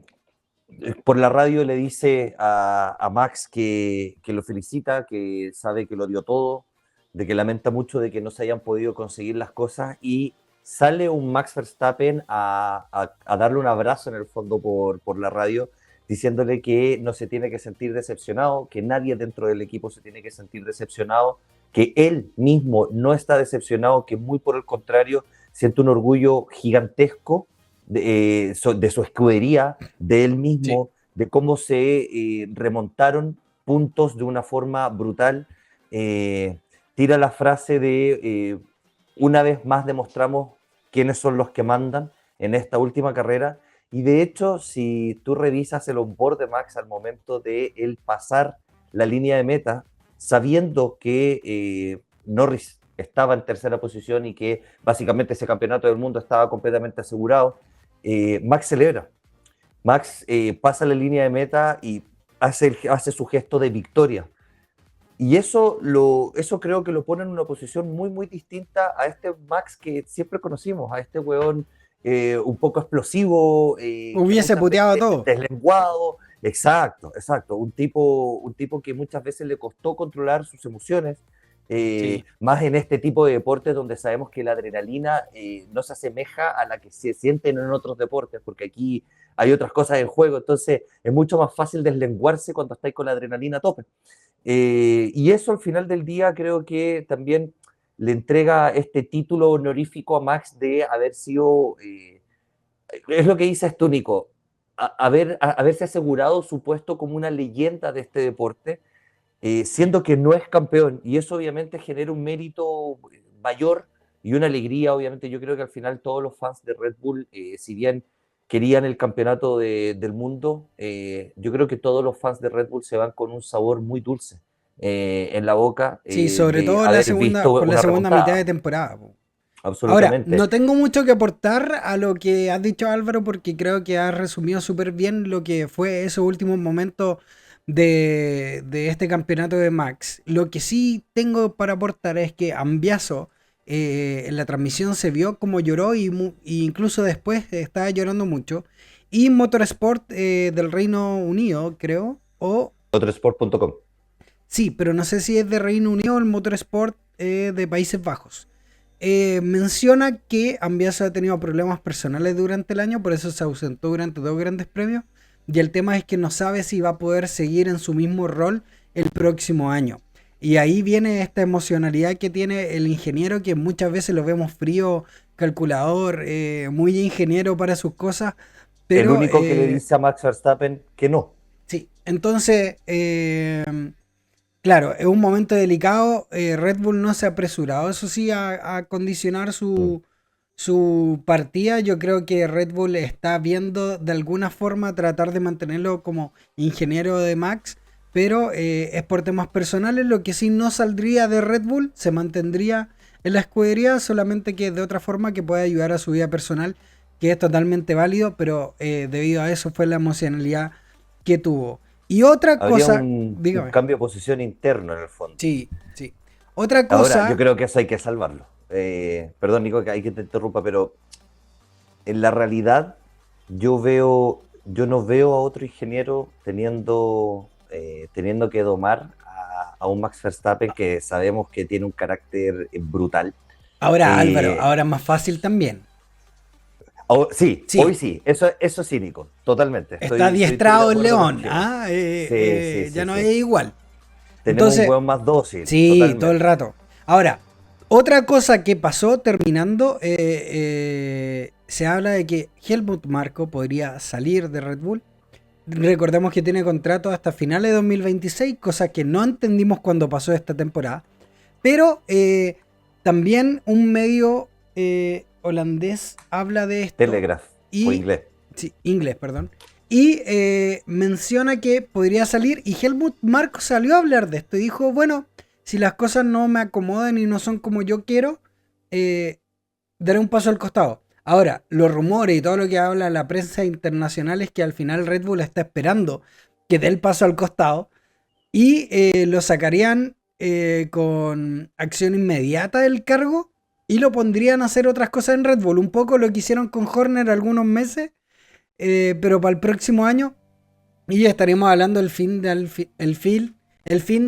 por la radio le dice a Max que lo felicita, que sabe que lo dio todo, de que lamenta mucho de que no se hayan podido conseguir las cosas, y sale un Max Verstappen a darle un abrazo en el fondo por la radio, diciéndole que no se tiene que sentir decepcionado, que nadie dentro del equipo se tiene que sentir decepcionado, que él mismo no está decepcionado, que muy por el contrario siente un orgullo gigantesco de su escudería, de él Sí. mismo, de cómo se remontaron puntos de una forma brutal. Tira la frase de una vez más demostramos quiénes son los que mandan en esta última carrera. Y de hecho, si tú revisas el onboard de Max al momento de él pasar la línea de meta, sabiendo que Norris estaba en tercera posición y que básicamente ese campeonato del mundo estaba completamente asegurado, Max celebra. Max pasa la línea de meta y hace su gesto de victoria. Y eso creo que lo pone en una posición muy, muy distinta a este Max que siempre conocimos, a este weón un poco explosivo, que Hubiese muchas puteado veces todo. deslenguado. Exacto, exacto. Un tipo que muchas veces le costó controlar sus emociones, Sí. más en este tipo de deportes donde sabemos que la adrenalina no se asemeja a la que se sienten en otros deportes, porque aquí hay otras cosas en juego, entonces es mucho más fácil deslenguarse cuando estáis con la adrenalina a tope. Y eso al final del día creo que también le entrega este título honorífico a Max de haber sido, es lo que dice esto, Nico, haberse asegurado su puesto como una leyenda de este deporte, siendo que no es campeón, y eso obviamente genera un mérito mayor y una alegría, obviamente yo creo que al final todos los fans de Red Bull, si bien querían el campeonato del mundo, yo creo que todos los fans de Red Bull se van con un sabor muy dulce en la boca Sí, sobre de todo en la haber segunda, visto por la una segunda mitad de remontada, temporada, po. Ahora, absolutamente. no tengo mucho que aportar a lo que has dicho Álvaro porque creo que has resumido súper bien lo que fue esos últimos momentos de este campeonato de Max. Lo que sí tengo para aportar es que Ambiaso en la transmisión se vio como lloró y incluso después estaba llorando mucho. Y Motorsport del Reino Unido, creo, o Motorsport.com. sí, pero no sé si es de Reino Unido o el Motorsport de Países Bajos. Menciona que Ambiaso ha tenido problemas personales durante el año, por eso se ausentó durante dos grandes premios. Y el tema es que no sabe si va a poder seguir en su mismo rol el próximo año. Y ahí viene esta emocionalidad que tiene el ingeniero, que muchas veces lo vemos frío, calculador, muy ingeniero para sus cosas, El pero único que le dice a Max Verstappen que no. sí. Entonces, claro, es un momento delicado. Red Bull no se ha apresurado, eso sí, a condicionar Mm. su partida. Yo creo que Red Bull está viendo de alguna forma tratar de mantenerlo como ingeniero de Max, pero es por temas personales. Lo que sí no saldría de Red Bull se mantendría en la escudería, solamente que de otra forma que pueda ayudar a su vida personal, que es totalmente válido, pero debido a eso fue la emocionalidad que tuvo. Y otra Habría cosa, un dígame. cambio de posición interno en el fondo. Sí, sí. Otra Ahora, yo cosa, creo que eso hay que salvarlo. Perdón, Nico, que hay que te interrumpa, pero en la realidad yo no veo a otro ingeniero teniendo que domar a un Max Verstappen que sabemos que tiene un carácter brutal. ahora Álvaro, Eh, ahora es más fácil también. sí, hoy Sí, sí, eso es cínico, totalmente. está Estoy de adiestrado el acuerdo león, contigo. ¿ah? Sí, sí, Ya sí, no sí. es igual. Tenemos un Entonces, hueón más dócil, sí, todo el totalmente. rato. Ahora, otra cosa que pasó terminando, se habla de que Helmut Marko podría salir de Red Bull. Recordemos que tiene contrato hasta finales de 2026, cosa que no entendimos cuando pasó esta temporada. Pero también un medio holandés habla de esto Telegraph o y, inglés. sí, inglés, perdón, y menciona que podría salir y Helmut Marko salió a hablar de esto y dijo, bueno, si las cosas no me acomodan y no son como yo quiero, eh, daré un paso al costado. Ahora, los rumores y todo lo que habla la prensa internacional es que al final Red Bull está esperando que dé el paso al costado y lo sacarían con acción inmediata del cargo y lo pondrían a hacer otras cosas en Red Bull. Un poco lo que hicieron con Horner algunos meses, pero para el próximo año. Y ya estaríamos hablando el fin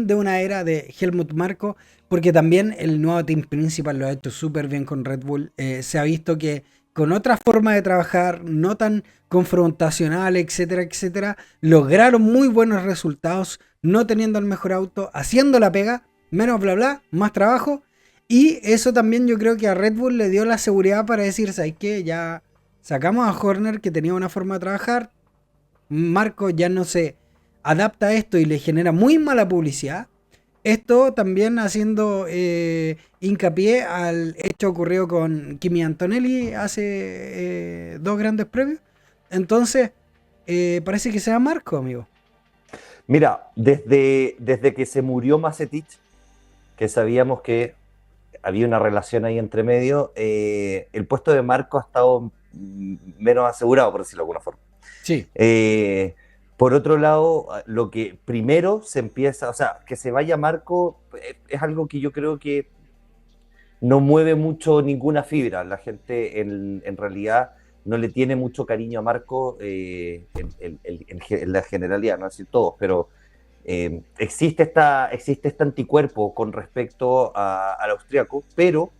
de una era de Helmut Marko, porque también el nuevo team principal lo ha hecho súper bien con Red Bull. Se ha visto que con otra forma de trabajar, no tan confrontacional, etcétera, etcétera, lograron muy buenos resultados, no teniendo el mejor auto, haciendo la pega, menos bla bla, más trabajo. Y eso también yo creo que a Red Bull le dio la seguridad para decir, ¿sabes qué? Ya sacamos a Horner que tenía una forma de trabajar, Marco ya no se adapta a esto y le genera muy mala publicidad, esto también haciendo hincapié al hecho ocurrido con Kimi Antonelli hace 2 grandes premios. Entonces, parece que sea Marco, amigo. Mira, desde que se murió Macetic, que sabíamos que había una relación ahí entre medio, el puesto de Marco ha estado menos asegurado, por decirlo de alguna forma. Sí. Por otro lado, lo que primero se empieza, o sea, que se vaya Marco es algo que yo creo que no mueve mucho ninguna fibra. La gente en realidad no le tiene mucho cariño a Marco en la generalidad, no decir todos, pero existe este anticuerpo con respecto al austriaco, pero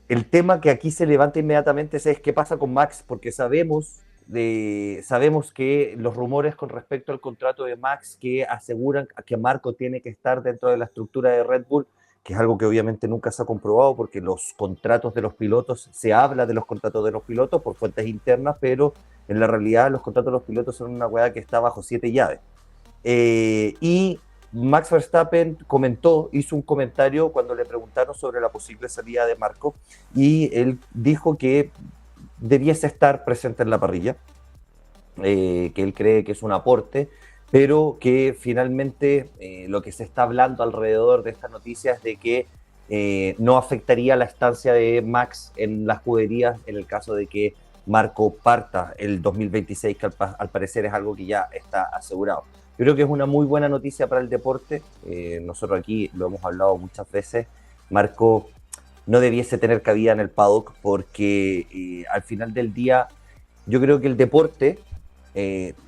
el tema que aquí se levanta inmediatamente es qué pasa con Max, porque sabemos que los rumores con respecto al contrato de Max que aseguran que Marco tiene que estar dentro de la estructura de Red Bull, que es algo que obviamente nunca se ha comprobado porque los contratos de los pilotos, se habla de los contratos de los pilotos por fuentes internas, pero en la realidad los contratos de los pilotos son una hueá que está bajo 7 llaves. Y Max Verstappen hizo un comentario cuando le preguntaron sobre la posible salida de Marco y él dijo que debiese estar presente en la parrilla, que él cree que es un aporte, pero que finalmente lo que se está hablando alrededor de esta noticia es de que no afectaría la estancia de Max en las escuderías en el caso de que Marco parta el 2026, que al parecer es algo que ya está asegurado. Yo creo que es una muy buena noticia para el deporte. Nosotros aquí lo hemos hablado muchas veces. Marco no debiese tener cabida en el paddock porque al final del día yo creo que el deporte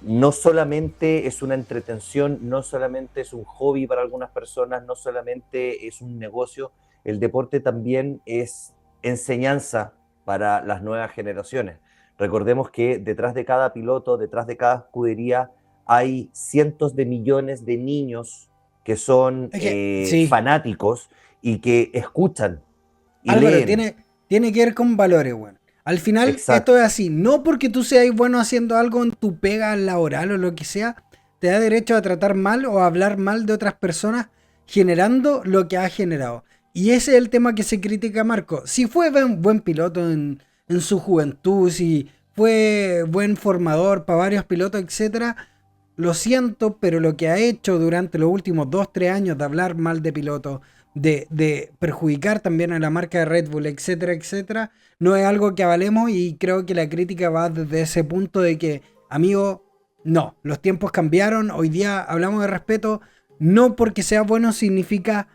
no solamente es una entretención, no solamente es un hobby para algunas personas, no solamente es un negocio, el deporte también es enseñanza para las nuevas generaciones. Recordemos que detrás de cada piloto, detrás de cada escudería, hay cientos de millones de niños que son Sí. fanáticos y que escuchan y Álvaro, leen. tiene que ver con valores, weón. Al final, esto Exacto. es así. No porque tú seas bueno haciendo algo en tu pega laboral o lo que sea, te da derecho a tratar mal o a hablar mal de otras personas generando lo que ha generado. Y ese es el tema que se critica a Marco. Si fue buen piloto en su juventud, si fue buen formador para varios pilotos, etcétera, lo siento, pero lo que ha hecho durante los últimos 2, 3 años de hablar mal de pilotos, de perjudicar también a la marca de Red Bull, etcétera, etcétera, no es algo que avalemos y creo que la crítica va desde ese punto de que, amigo, no, los tiempos cambiaron, hoy día hablamos de respeto, no porque sea bueno significa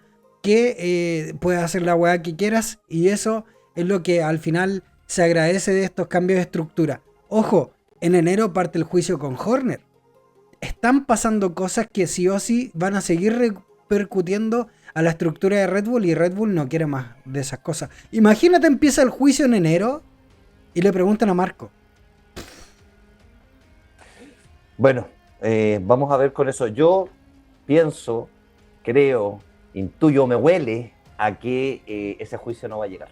que puedas hacer la weá que quieras y eso es lo que al final se agradece de estos cambios de estructura. Ojo, en enero parte el juicio con Horner. Están pasando cosas que sí o sí van a seguir repercutiendo a la estructura de Red Bull y Red Bull no quiere más de esas cosas. Imagínate, empieza el juicio en enero y le preguntan a Marco. Bueno, vamos a ver con eso. Yo pienso, creo, intuyo, me huele a que ese juicio no va a llegar.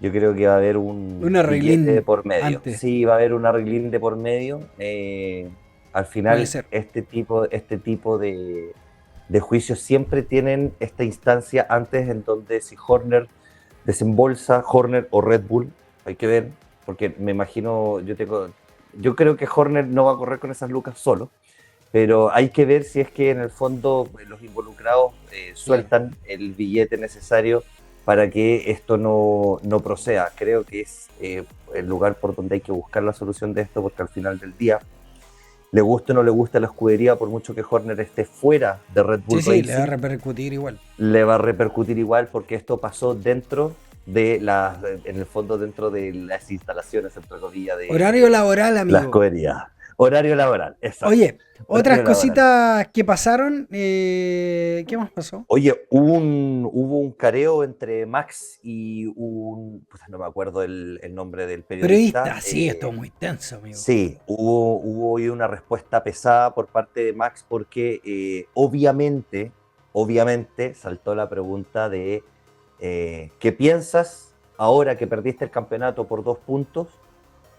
Yo creo que va a haber un billete de por medio. Antes. Sí, va a haber un arreglín de por medio. Al final, este tipo de juicios siempre tienen esta instancia antes en donde si Horner desembolsa, Horner o Red Bull, hay que ver, porque me imagino, yo creo que Horner no va a correr con esas lucas solo, pero hay que ver si es que en el fondo los involucrados sueltan el billete necesario para que esto no proceda. Creo que es el lugar por donde hay que buscar la solución de esto, porque al final del día, le guste o no le guste a la escudería, por mucho que Horner esté fuera de Red Bull Racing, le va a repercutir igual. Le va a repercutir igual porque esto pasó dentro de en el fondo dentro de las instalaciones, entre comillas, de horario laboral, amigo. La escudería. Horario laboral, exacto. Oye, otras cositas que pasaron, ¿qué más pasó? Oye, hubo un careo entre Max y no me acuerdo el nombre del periodista. Sí, esto muy tenso, amigo. Sí, hubo hoy una respuesta pesada por parte de Max porque obviamente saltó la pregunta de ¿qué piensas ahora que perdiste el campeonato por 2 puntos?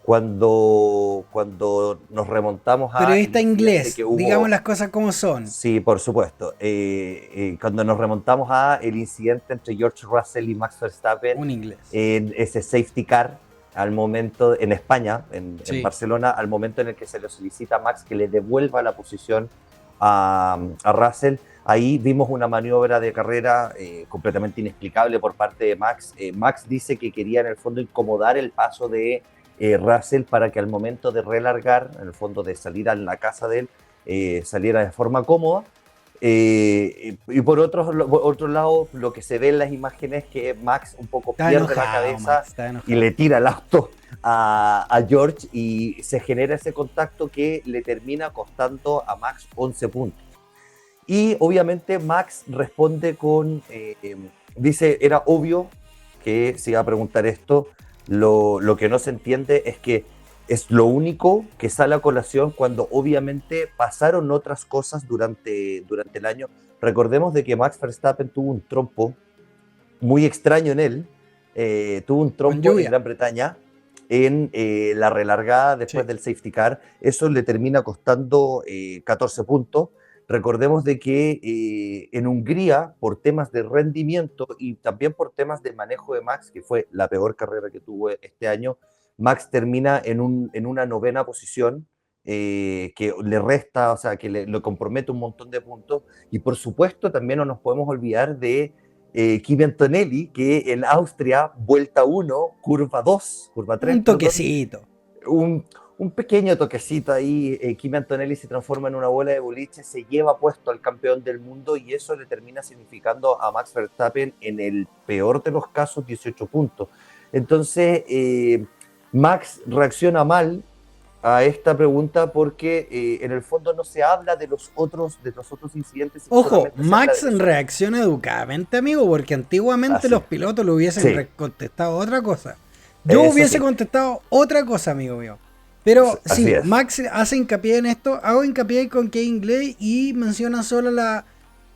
cuando nos remontamos a... Periodista inglés, digamos las cosas como son. Sí, por supuesto. Cuando nos remontamos a el incidente entre George Russell y Max Verstappen, un inglés, en ese safety car, al momento, en España, en Barcelona, al momento en el que se le solicita a Max que le devuelva la posición a Russell, ahí vimos una maniobra de carrera completamente inexplicable por parte de Max. Max dice que quería en el fondo incomodar el paso de Russell para que al momento de relargar, en el fondo de salir a la casa de él, saliera de forma cómoda. Y por otro lado, lo que se ve en las imágenes es que Max un poco pierde la cabeza y le tira el auto a George y se genera ese contacto que le termina costando a Max 11 puntos. Y obviamente Max responde con, dice, era obvio que se iba a preguntar esto, lo que no se entiende es que es lo único que sale a colación cuando obviamente pasaron otras cosas durante el año. Recordemos de que Max Verstappen tuvo un trompo muy extraño en él, tuvo un trompo en Gran Bretaña en la relargada después del safety car. Eso le termina costando 14 puntos. Recordemos de que en Hungría, por temas de rendimiento y también por temas de manejo de Max, que fue la peor carrera que tuvo este año, Max termina en una 9ª posición, que le resta, o sea, que le compromete un montón de puntos. Y por supuesto también no nos podemos olvidar de Kimi Antonelli, que en Austria, vuelta 1, curva 2, curva 3. Un toquecito. Un pequeño toquecito ahí, Kimi Antonelli se transforma en una bola de boliche, se lleva puesto al campeón del mundo y eso le termina significando a Max Verstappen, en el peor de los casos, 18 puntos. Entonces, Max reacciona mal a esta pregunta porque en el fondo no se habla de los otros incidentes. Ojo, Max reacciona educadamente, amigo, porque antiguamente los pilotos le hubiesen contestado otra cosa. Yo hubiese contestado otra cosa, amigo mío. Pero sí, Max hace hincapié en esto, hago hincapié con que inglés y menciona solo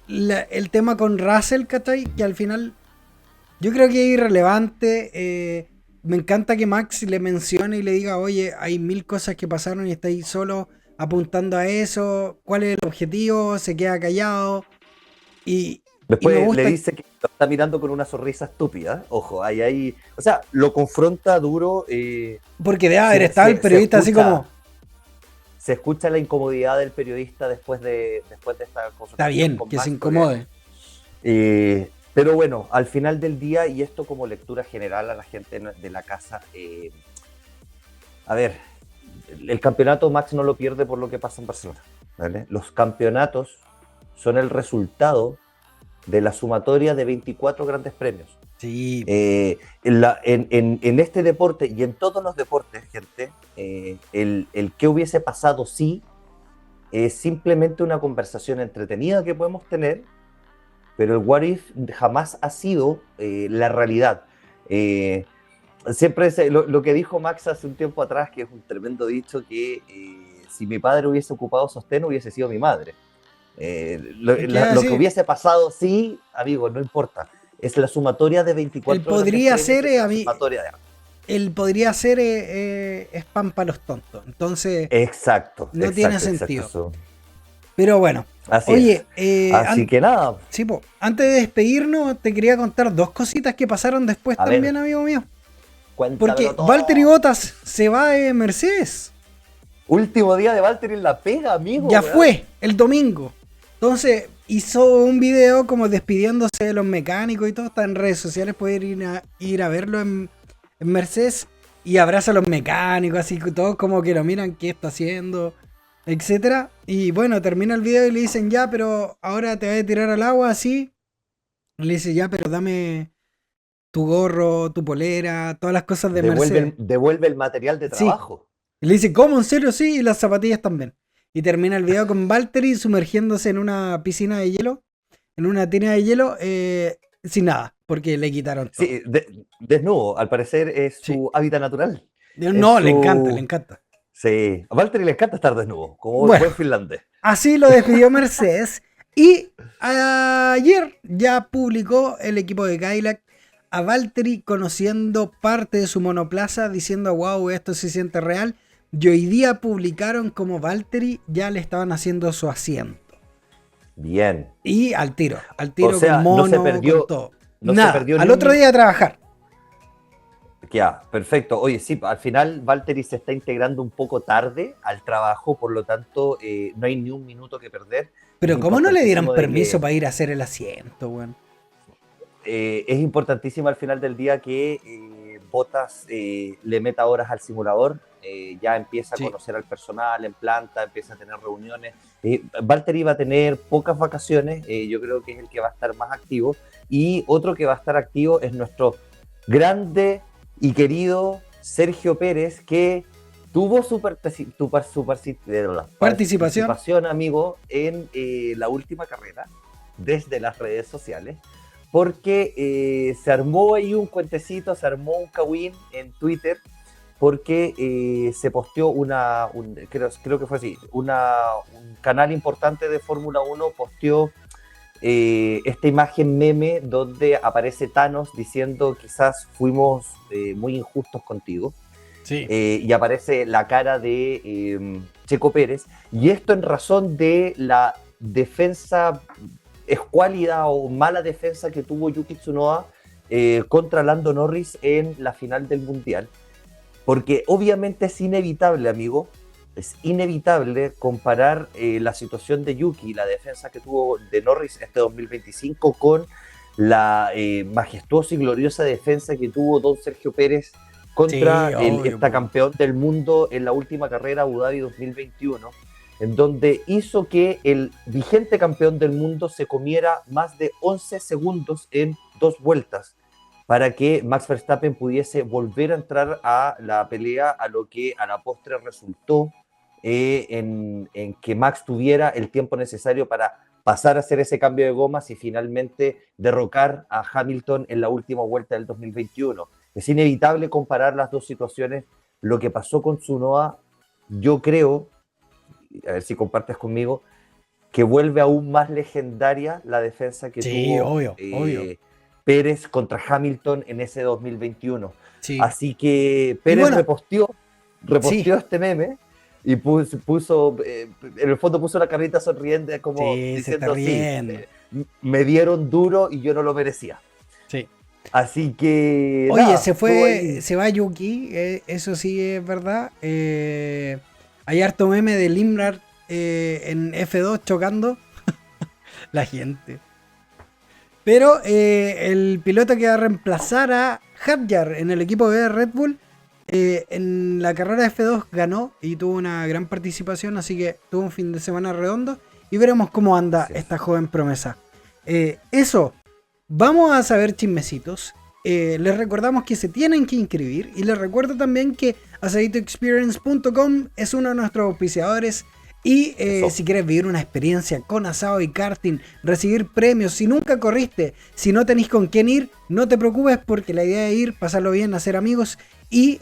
el tema con Russell, ¿cachai? Que al final yo creo que es irrelevante. Me encanta que Max le mencione y le diga, oye, hay 1000 cosas que pasaron y estáis solo apuntando a eso. ¿Cuál es el objetivo? Se queda callado. Y después le dice que lo está mirando con una sonrisa estúpida. Ojo, ahí. O sea, lo confronta duro. Porque debe haber estado el periodista así como. Se escucha la incomodidad del periodista después de esta cosa. Está bien, que se incomode. Pero bueno, al final del día, y esto como lectura general a la gente de la casa, a ver, el campeonato Max no lo pierde por lo que pasa en Barcelona, ¿vale? Los campeonatos son el resultado de la sumatoria de 24 grandes premios. Sí. En este deporte y en todos los deportes, gente, el que hubiese pasado sí es simplemente una conversación entretenida que podemos tener, pero el what if jamás ha sido la realidad. Siempre lo que dijo Max hace un tiempo atrás, que es un tremendo dicho, que si mi padre hubiese ocupado sostén, hubiese sido mi madre. Lo que hubiese pasado, sí, amigo, no importa. Es la sumatoria de 24. Él podría ser, él podría ser spam para los tontos. Entonces, no tiene sentido. Exacto. Pero bueno, así que nada. Sí, antes de despedirnos, te quería contar 2 cositas que pasaron después también, amigo mío. Porque Valtteri Bottas se va de Mercedes. Último día de Valtteri en la pega, amigo. Ya fue, el domingo. Entonces hizo un video como despidiéndose de los mecánicos y todo. Está en redes sociales, pueden ir a verlo en Mercedes. Y abraza a los mecánicos, así que todos como que lo miran, qué está haciendo, etcétera. Y bueno, termina el video y le dicen, ya, pero ahora te vas a tirar al agua, así. Le dice, ya, pero dame tu gorro, tu polera, todas las cosas de Mercedes. Devuelve el material de trabajo. Y le dice, ¿cómo? ¿En serio? Sí, y las zapatillas también. Y termina el video con Valtteri sumergiéndose en una piscina de hielo, en una tina de hielo, sin nada, porque le quitaron todo. Sí, desnudo, al parecer es su hábitat natural. No, le encanta. Sí, a Valtteri le encanta estar desnudo, como buen finlandés. Así lo despidió Mercedes. Y ayer ya publicó el equipo de Cadillac a Valtteri conociendo parte de su monoplaza, diciendo wow, esto se siente real, y hoy día publicaron como Valtteri ya le estaban haciendo su asiento. Bien. Y al tiro O sea, con mono, no se perdió, con todo. no Nada, se perdió al ni un otro día a trabajar. Ya, perfecto. Oye, sí, al final Valtteri se está integrando un poco tarde al trabajo, por lo tanto, no hay ni un minuto que perder. Pero Es ¿cómo no le dieron importantísimo de permiso que para ir a hacer el asiento, weón? es importantísimo al final del día que Bottas le meta horas al simulador, ya empieza a Sí. conocer al personal en planta, empieza a tener reuniones. Valtteri va a tener pocas vacaciones, yo creo que es el que va a estar más activo, y otro que va a estar activo es nuestro grande y querido Sergio Pérez, que tuvo su participación, amigo, en la última carrera desde las redes sociales, porque se armó ahí un cuentecito, se armó un cagüín en Twitter, porque se posteó creo que fue así, un canal importante de Fórmula 1 posteó esta imagen meme donde aparece Thanos diciendo quizás fuimos muy injustos contigo. Sí. Y aparece la cara de Checo Pérez, y esto en razón de la defensa escuálida o mala defensa que tuvo Yuki Tsunoda contra Lando Norris en la final del Mundial, porque obviamente es inevitable, amigo, es inevitable comparar la situación de Yuki, la defensa que tuvo de Norris este 2025 con la majestuosa y gloriosa defensa que tuvo don Sergio Pérez contra Sí, el obvio, heptacampeón del mundo en la última carrera Abu Dhabi 2021, en donde hizo que el vigente campeón del mundo se comiera más de 11 segundos en 2 vueltas para que Max Verstappen pudiese volver a entrar a la pelea, a lo que a la postre resultó en que Max tuviera el tiempo necesario para pasar a hacer ese cambio de gomas y finalmente derrocar a Hamilton en la última vuelta del 2021. Es inevitable comparar las dos situaciones. Lo que pasó con Tsunoda, yo creo, a ver si compartes conmigo, que vuelve aún más legendaria la defensa que tuvo obvio. Pérez contra Hamilton en ese 2021. Sí. Así que Pérez bueno, reposteó sí. este meme y puso en el fondo puso la carita sonriente como Sí, diciendo, se está riendo. me dieron duro y yo no lo merecía. Sí. Así que Oye, nada, se va Yuki, eso sí es verdad. Hay harto meme de Limrad en F2 chocando la gente. Pero el piloto que va a reemplazar a Hadjar en el equipo de Red Bull en la carrera F2 ganó y tuvo una gran participación, así que tuvo un fin de semana redondo y veremos cómo anda esta joven promesa. Eso, vamos a saber chismecitos. Les recordamos que se tienen que inscribir y les recuerdo también que aceitoexperience.com es uno de nuestros auspiciadores. Y si quieres vivir una experiencia con asado y karting, recibir premios, si nunca corriste, si no tenéis con quién ir, no te preocupes porque la idea es ir, pasarlo bien, hacer amigos y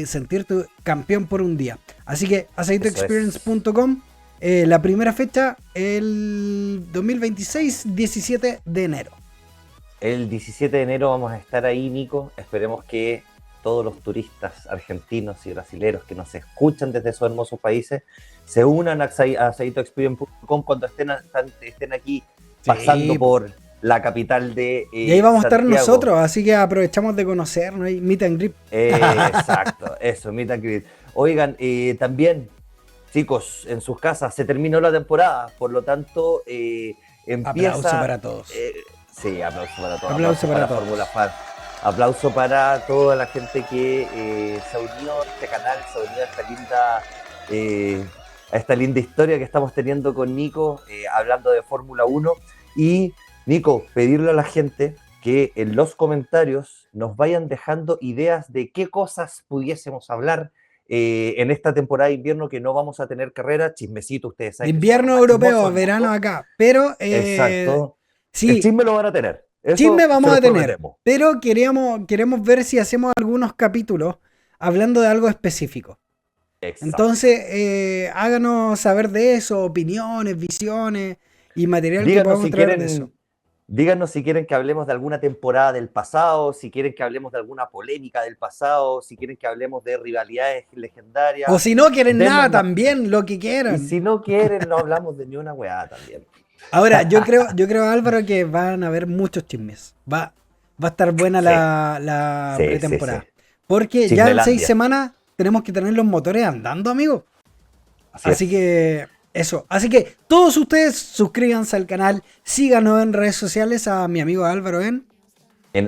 sentirte campeón por un día. Así que aceitoexperience.com, la primera fecha el 2026, 17 de enero. El 17 de enero vamos a estar ahí, Nico. Esperemos que todos los turistas argentinos y brasileños que nos escuchan desde esos hermosos países se unan a aceitoexperience.com cuando estén aquí pasando por la capital de y ahí vamos Santiago. A estar nosotros, así que aprovechamos de conocernos y meet and greet. Exacto, eso, meet and greet. Oigan, también, chicos, en sus casas se terminó la temporada, por lo tanto empieza... Aplauso para todos. Sí, aplauso para todos. Aplauso para todos. Fórmula Fan. Aplauso para toda la gente que se unió a este canal, se unió a esta linda historia que estamos teniendo con Nico, hablando de Fórmula 1. Y, Nico, pedirle a la gente que en los comentarios nos vayan dejando ideas de qué cosas pudiésemos hablar en esta temporada de invierno que no vamos a tener carrera. Chismecito, ustedes saben. Invierno europeo, verano acá. Pero, exacto. Sí, el chisme lo van a tener. Eso chisme vamos a tener, prometemos. pero queremos ver si hacemos algunos capítulos hablando de algo específico. Exacto. Entonces, háganos saber de eso, opiniones, visiones y material. Díganos que podamos si traer quieren, de eso. Díganos si quieren que hablemos de alguna temporada del pasado, si quieren que hablemos de alguna polémica del pasado, si quieren que hablemos de rivalidades legendarias. O si no quieren nada, Démonos. también, lo que Y quieran. si no quieren, no hablamos de ni una weá también. Ahora, yo creo, Álvaro, que van a haber muchos chismes. Va a estar buena la Sí, pretemporada. sí. Porque ya en Chismelandia. 6 semanas tenemos que tener los motores andando, amigo. Así que eso. Así que todos ustedes suscríbanse al canal, síganos en redes sociales, a mi amigo Álvaro en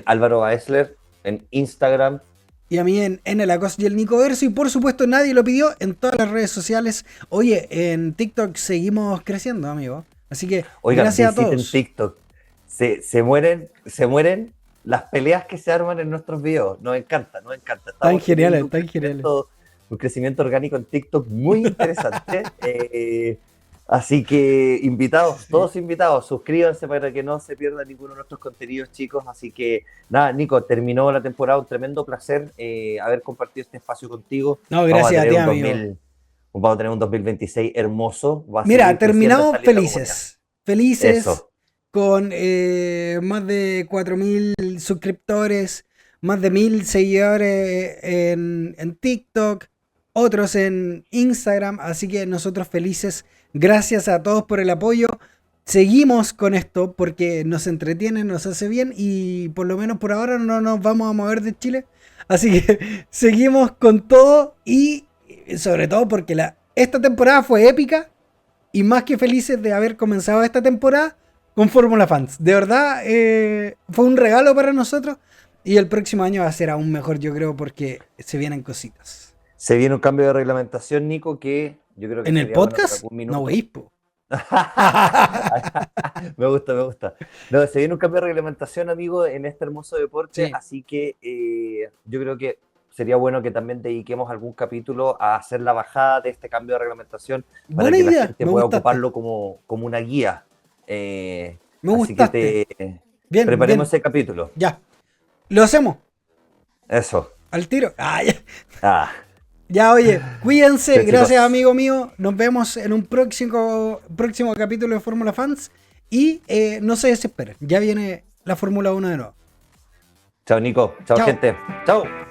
Álvaro Baesler, en Instagram. y a mí en el Acos y el Nico Verso. Y por supuesto, nadie lo pidió, en todas las redes sociales. Oye, en TikTok seguimos creciendo, amigo. Así que Oigan, gracias a visiten todos. TikTok. Se mueren las peleas que se arman en nuestros videos. Nos encanta. Tan geniales, teniendo tan geniales. un crecimiento orgánico en TikTok muy interesante. Así que invitados, todos invitados, suscríbanse para que no se pierda ninguno de nuestros contenidos, chicos. Así que nada, Nico, terminó la temporada, un tremendo placer haber compartido este espacio contigo. No, gracias a ti, amigo. Vamos a tener un 2026 hermoso. Mira, terminamos felices, Eso. con más de 4.000 suscriptores, más de 1.000 seguidores en TikTok, otros en Instagram, así que nosotros felices. Gracias a todos por el apoyo. Seguimos con esto porque nos entretiene, nos hace bien y por lo menos por ahora no nos vamos a mover de Chile. Así que seguimos con todo y sobre todo porque esta temporada fue épica y más que felices de haber comenzado esta temporada con Fórmula Fans. De verdad, fue un regalo para nosotros y el próximo año va a ser aún mejor, yo creo, porque se vienen cositas. Se viene un cambio de reglamentación, Nico, que yo creo que ¿En el podcast? No, veis, po. Me gusta. No, se viene un cambio de reglamentación, amigo, en este hermoso deporte, Sí. así que yo creo que sería bueno que también dediquemos algún capítulo a hacer la bajada de este cambio de reglamentación para Buena que idea, la gente me pueda gustaste. ocuparlo como una guía. Me Así gustaste. que Bien, preparemos bien. ese capítulo. Ya. Lo hacemos. Eso. Al tiro. Ya. Ah, Ya, oye, cuídense. Bien, Gracias, chicos. amigo mío. Nos vemos en un próximo capítulo de Fórmula Fans. Y no se desesperen. Ya viene la Fórmula 1 de nuevo. chao, Nico. Chao, Chao. gente. Chao.